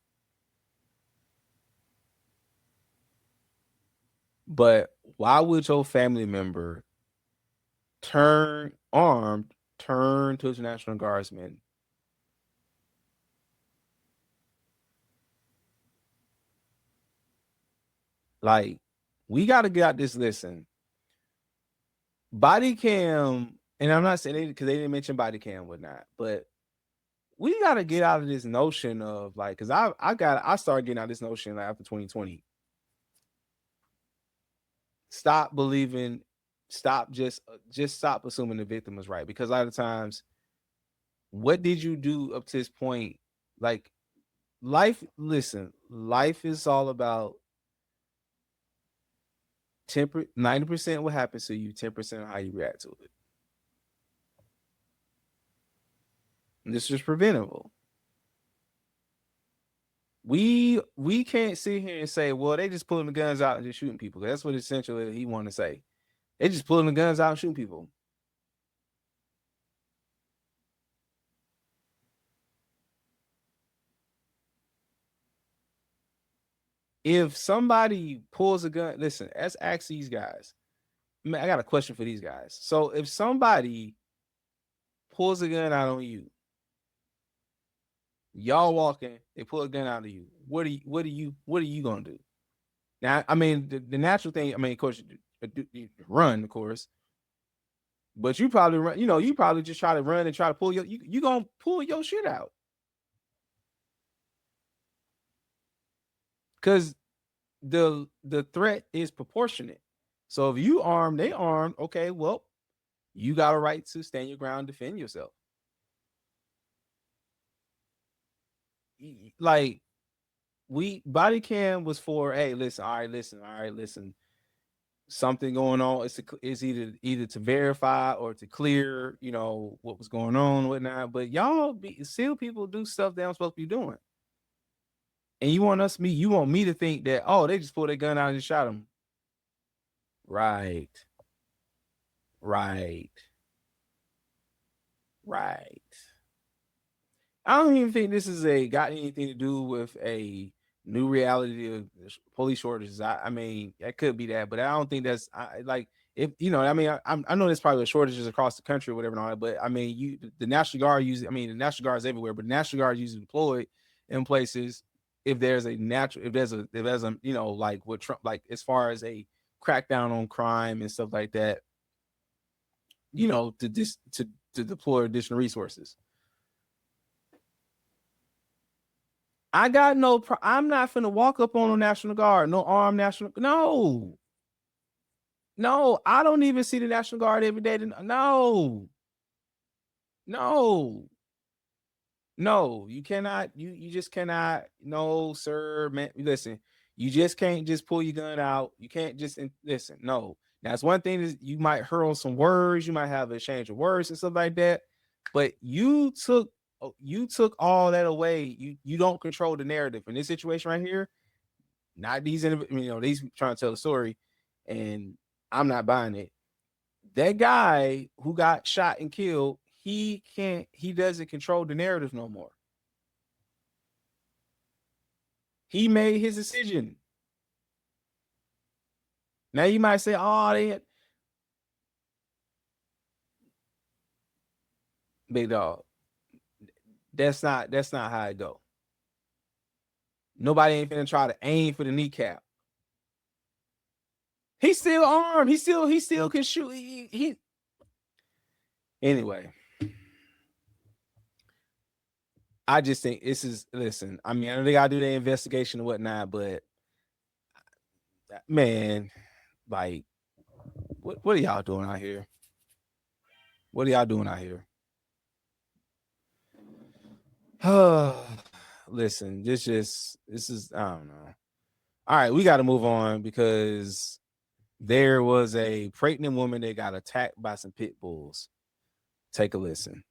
But why would your family member turn armed, turn to the National Guardsmen? Like, we got to get out this. Listen, body cam, and I'm not saying it because they didn't mention body cam, whatnot, but we got to get out of this notion of like, because I started getting out of this notion like after 2020. Stop believing, just stop assuming the victim is right. Because a lot of times, what did you do up to this point? Like, life is all about 90% what happens to you, 10% how you react to it. And this is preventable. We can't sit here and say, well, they just pulling the guns out and just shooting people. That's what essentially he wanted to say. They just pulling the guns out and shooting people. If somebody pulls a gun, listen, let's ask these guys. I got a question for these guys. So if somebody pulls a gun out on you, y'all walking, they pull a gun out of you, what are you gonna do? Now, I mean, the natural thing, I mean, of course, you run, of course, but you probably run, you probably just try to run and try to pull you gonna pull your shit out. Because the threat is proportionate. So if you armed, they armed, okay, well, you got a right to stand your ground, defend yourself. Like, body cam was for, hey, listen, all right, listen. Something going on. It's either to verify or to clear, what was going on, whatnot. But y'all still people do stuff they don't supposed to be doing. And you want me to think that, oh, they just pulled their gun out and just shot him. Right. I don't even think this is got anything to do with a new reality of police shortages. I mean, that could be that, but I don't think that's like, if you know, I mean, I know there's probably shortages across the country or whatever, and all that, but I mean, the National Guard usually, I mean, the National Guard is everywhere, but the National Guard is usually deployed in places if there's a natural, if there's a you know, like what Trump, like as far as a crackdown on crime and stuff like that, you know, to deploy additional resources. I got no I'm not finna walk up on a National Guard, no armed National. No, I don't even see the National Guard every day. No, you cannot. You just cannot. No, sir, man. Listen, you just can't just pull your gun out. You can't just listen. No, that's one thing is you might hurl some words. You might have a exchange of words and stuff like that. But you took all that away. You don't control the narrative in this situation right here. Not these, you know, these trying to tell a story, and I'm not buying it. That guy who got shot and killed, he doesn't control the narrative no more. He made his decision. Now you might say, oh, they had big dog. That's not how it go. Nobody ain't finna try to aim for the kneecap. He's still armed. He still can shoot. He anyway. I just think this is, listen, I mean, I know they gotta do their investigation and whatnot, but man, like, what are y'all doing out here? What are y'all doing out here? Listen, this is, I don't know. All right, we got to move on because there was a pregnant woman that got attacked by some pit bulls. Take a listen.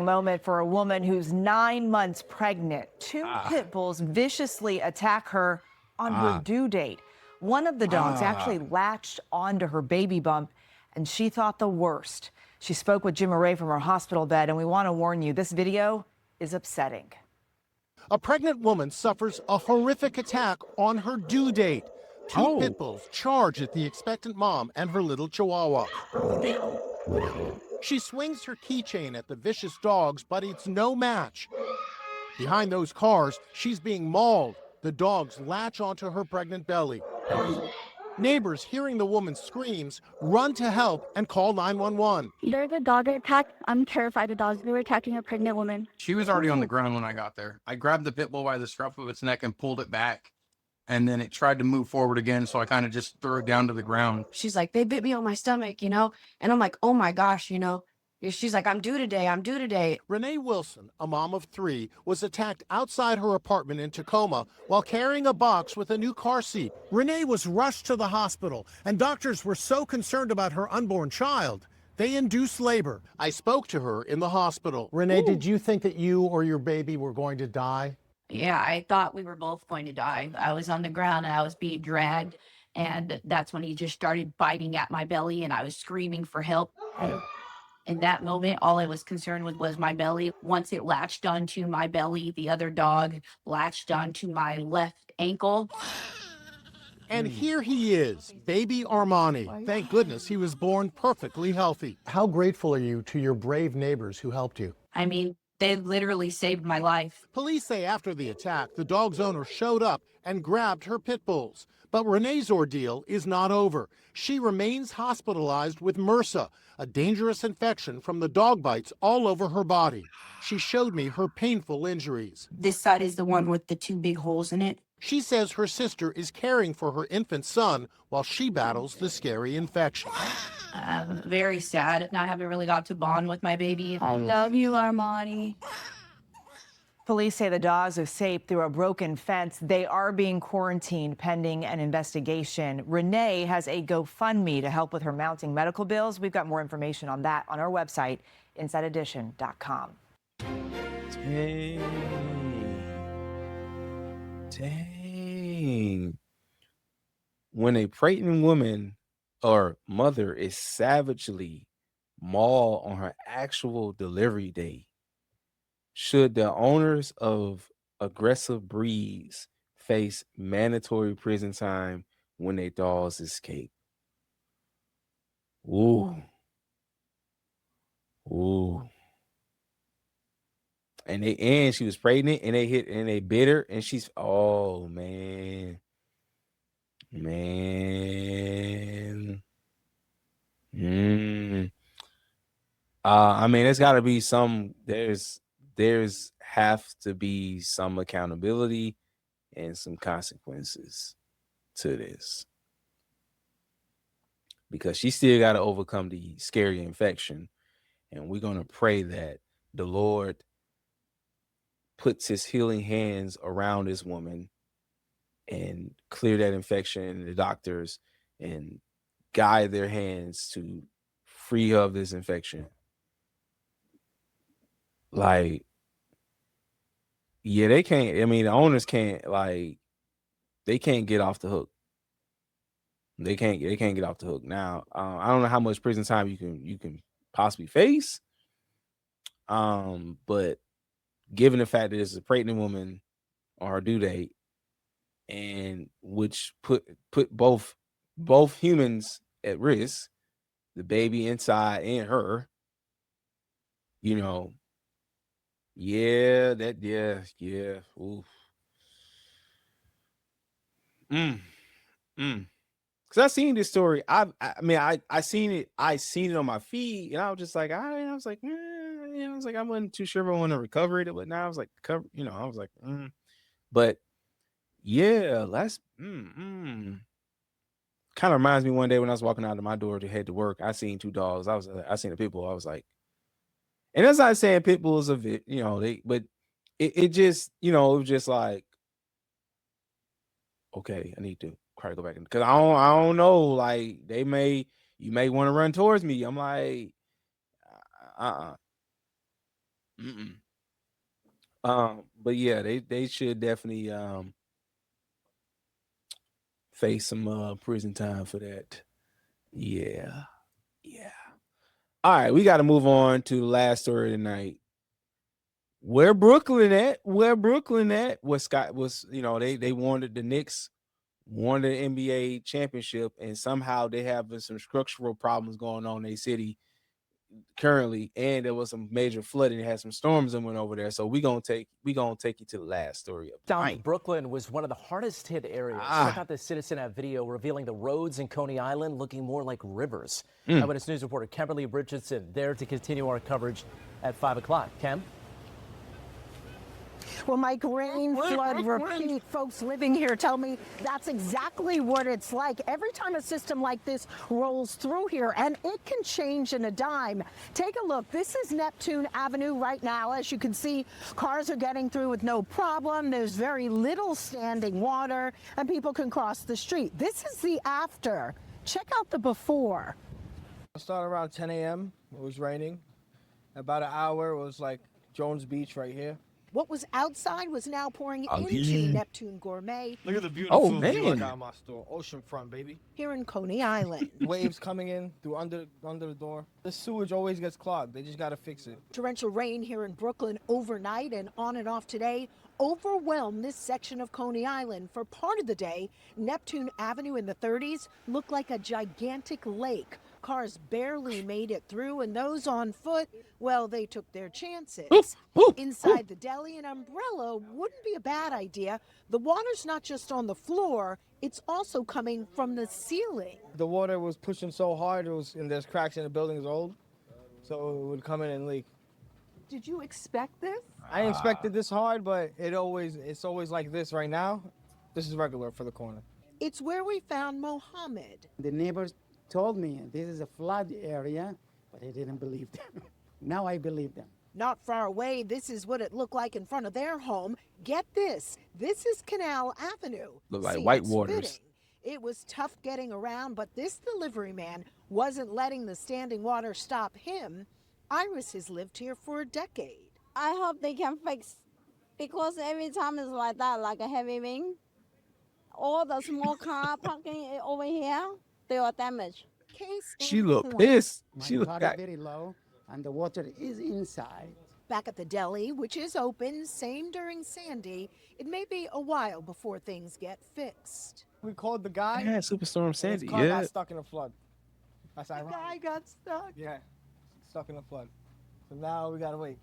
Moment for a woman who's 9 months pregnant. Two pit bulls viciously attack her on her due date. One of the dogs actually latched onto her baby bump, and she thought the worst. She spoke with Jim Murray from her hospital bed, and we want to warn you, this video is upsetting. A pregnant woman suffers a horrific attack on her due date. Two pit bulls charge at the expectant mom and her little chihuahua. She swings her keychain at the vicious dogs, but it's no match. Behind those cars, she's being mauled. The dogs latch onto her pregnant belly. Neighbors, hearing the woman's screams, run to help and call 911. There's a dog attack. I'm terrified of dogs. They were attacking a pregnant woman. She was already on the ground when I got there. I grabbed the pit bull by the scruff of its neck and pulled it back. And then it tried to move forward again, so I kind of just threw it down to the ground. She's like, they bit me on my stomach, you know? And I'm like, oh my gosh, you know? She's like, I'm due today. Renee Wilson, a mom of 3, was attacked outside her apartment in Tacoma while carrying a box with a new car seat. Renee was rushed to the hospital, and doctors were so concerned about her unborn child, they induced labor. I spoke to her in the hospital. Renee, did you think that you or your baby were going to die? Yeah, I thought we were both going to die. I was on the ground and I was being dragged. And that's when he just started biting at my belly and I was screaming for help. In that moment, all I was concerned with was my belly. Once it latched onto my belly, the other dog latched onto my left ankle. And here he is, baby Armani. Thank goodness he was born perfectly healthy. How grateful are you to your brave neighbors who helped you? I mean, they literally saved my life. Police say after the attack, the dog's owner showed up and grabbed her pit bulls. But Renee's ordeal is not over. She remains hospitalized with MRSA, a dangerous infection from the dog bites all over her body. She showed me her painful injuries. This side is the one with the 2 big holes in it. She says her sister is caring for her infant son while she battles the scary infection. Very sad. I haven't really got to bond with my baby. I love you, Armani. Police say the dogs escaped through a broken fence. They are being quarantined pending an investigation. Renee has a GoFundMe to help with her mounting medical bills. We've got more information on that on our website, InsideEdition.com. Dang. When a pregnant woman or mother is savagely mauled on her actual delivery day, should the owners of aggressive breeds face mandatory prison time when their dolls escape. Ooh. Ooh. And she was pregnant, and they bit her, and she's, oh man. Man. I mean, there's got to be there's have to be some accountability and some consequences to this, because she still got to overcome the scary infection, and we're going to pray that the Lord puts his healing hands around this woman and clear that infection, and the doctors, and guide their hands to free her of this infection. Like, yeah, they can't, I mean, the owners can't, like, they can't get off the hook. They can't get off the hook. Now, I don't know how much prison time you can possibly face. But given the fact that it's a pregnant woman on her due date, and which put both humans at risk, the baby inside and her, you know, yeah. Oof. Because I seen this story. I seen it on my feed, and I was just like, I was like, I wasn't too sure if I want to recover it, but now I was like, I was like, but yeah, let's. Kind of reminds me one day when I was walking out of my door to head to work. I seen 2 dogs. I seen the pit bull. I was like, and that's not saying pit bulls of it, but it just, it was just like, okay, I need to try to go back, because I don't know, like, you may want to run towards me. I'm like, but yeah, they should definitely face some prison time for that. Yeah. All right, we got to move on to the last story tonight. Where Brooklyn at? What Scott was, they wanted, the Knicks won the NBA championship, and somehow they have some structural problems going on in their city currently, and there was some major flooding. It had some storms that went over there. So we gonna take you to the last story of Down Brooklyn was one of the hardest hit areas. Check out this Citizen app video revealing the roads in Coney Island looking more like rivers. Eyewitness News reporter Kimberly Richardson there to continue our coverage at 5 o'clock. Kim? Well, Mike, rain, flood, repeat. Folks living here tell me that's exactly what it's like every time a system like this rolls through here, and it can change in a dime. Take a look. This is Neptune Avenue right now. As you can see, cars are getting through with no problem. There's very little standing water, and people can cross the street. This is the after. Check out the before. It started around 10 a.m. It was raining. About an hour, it was like Jones Beach right here. What was outside was now pouring into Neptune Gourmet. Look at the beautiful view I got in my store. Oceanfront, baby. Here in Coney Island. Waves coming in through under the door. The sewage always gets clogged. They just got to fix it. Torrential rain here in Brooklyn overnight and on and off today overwhelmed this section of Coney Island. For part of the day, Neptune Avenue in the 30s looked like a gigantic lake. Cars barely made it through, and those on foot, well, they took their chances. Inside the deli, an umbrella wouldn't be a bad idea. The water's not just on the floor, it's also coming from the ceiling. The water was pushing so hard, and there's cracks in the building's old, so it would come in and leak. Did you expect this? I didn't expect it this hard, but it's always like this right now. This is regular for the corner. It's where we found Mohammed. The neighbors told me this is a flood area, but I didn't believe them. Now I believe them. Not far away, this is what it looked like in front of their home. Get this is Canal Avenue. Look like white waters. Fitting. It was tough getting around, but this delivery man wasn't letting the standing water stop him. Iris has lived here for a decade. I hope they can fix, because every time it's like that, like a heavy rain, all the small car parking over here, they are damaged. She looked pissed. My car is very low, and the water is inside. Back at the deli, which is open, same during Sandy, it may be a while before things get fixed. We called the guy. Yeah, Superstorm and Sandy. His car Yeah. got stuck in a flood. That's The ironic. guy got stuck. Yeah, stuck in a flood. So now we gotta wait.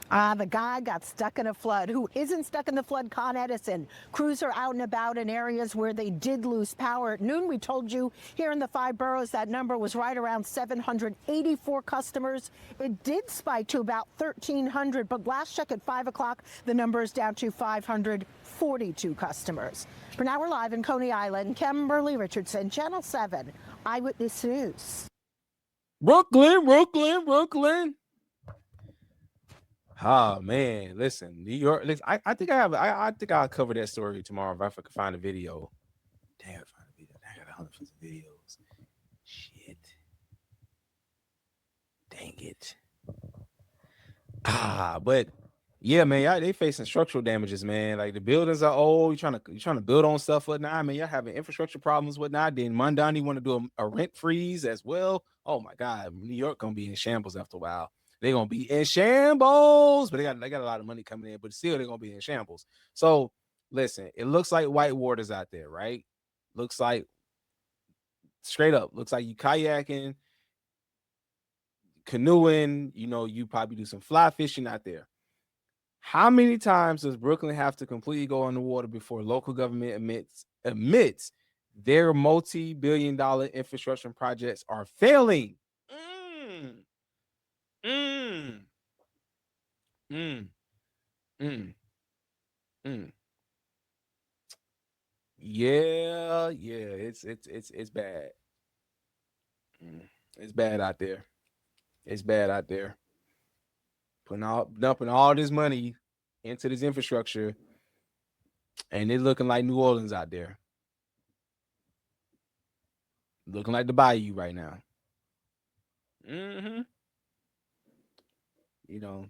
The guy got stuck in a flood. Who isn't stuck in the flood? Con Edison. Crews are out and about in areas where they did lose power. At noon, we told you here in the 5 boroughs that number was right around 784 customers. It did spike to about 1,300, but last check at 5 o'clock, the number is down to 542 customers. For now, we're live in Coney Island. Kimberly Richardson, Channel 7 Eyewitness News. Brooklyn. Oh man, listen, New York. Listen, I think I'll cover that story tomorrow if I can find a video. Damn, find a video. I got hundreds of videos. Shit. Dang it. But yeah, man, they facing structural damages, man. Like the buildings are old. You're trying to build on stuff, whatnot, man. Y'all having infrastructure problems, whatnot. Then Mondani want to do a rent freeze as well. Oh my God, New York gonna be in shambles after a while. They're gonna be in shambles, but they got a lot of money coming in, but still they're gonna be in shambles. So listen, it looks like white waters out there, right? Looks like straight up, looks like you kayaking, canoeing, you probably do some fly fishing out there. How many times does Brooklyn have to completely go underwater before local government admits their multi-billion-dollar infrastructure projects are failing? Yeah, it's bad. It's bad out there. It's bad out there. Dumping all this money into this infrastructure, and it's looking like New Orleans out there. Looking like the Bayou right now.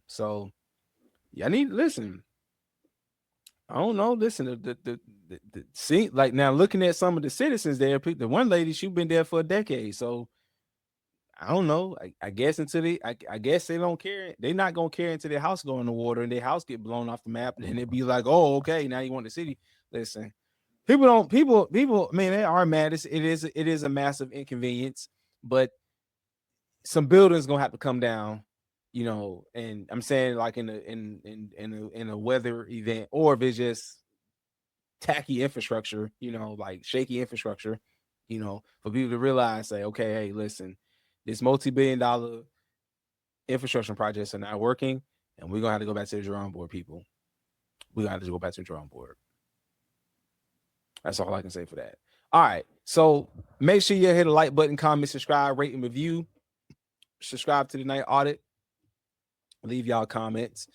So y'all need to listen. I don't know. Listen, the see, like now looking at some of the citizens there, the one lady, she's been there for a decade. So I don't know. I guess I guess they don't care. They're not gonna care until their house go in the water and their house get blown off the map, and it'd be like, oh, okay, now you want the city. Listen, people, man, they are mad. It is a massive inconvenience, but some buildings gonna have to come down, and I'm saying like in a weather event, or if it's just tacky infrastructure, like shaky infrastructure, for people to realize, say, okay, hey, listen, this multi-billion-dollar infrastructure projects are not working, and we're gonna have to go back to the drawing board, people. We're gonna have to go back to the drawing board. That's all I can say for that. All right, so make sure you hit the like button, comment, subscribe, rate, and review. Subscribe to the Night Audit. Leave y'all comments.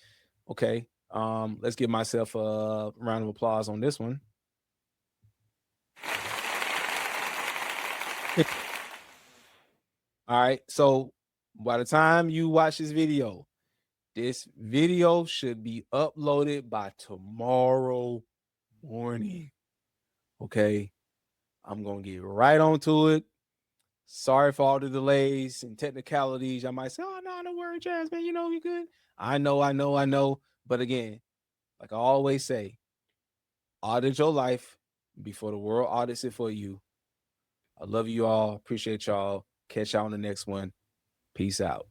Okay. Let's give myself a round of applause on this one. All right. So by the time you watch this video should be uploaded by tomorrow morning. Okay. I'm going to get right onto it. Sorry for all the delays and technicalities. I might say, oh, no, don't worry, Chaze, man. You good. I know. But again, like I always say, audit your life before the world audits it for you. I love you all. Appreciate y'all. Catch y'all on the next one. Peace out.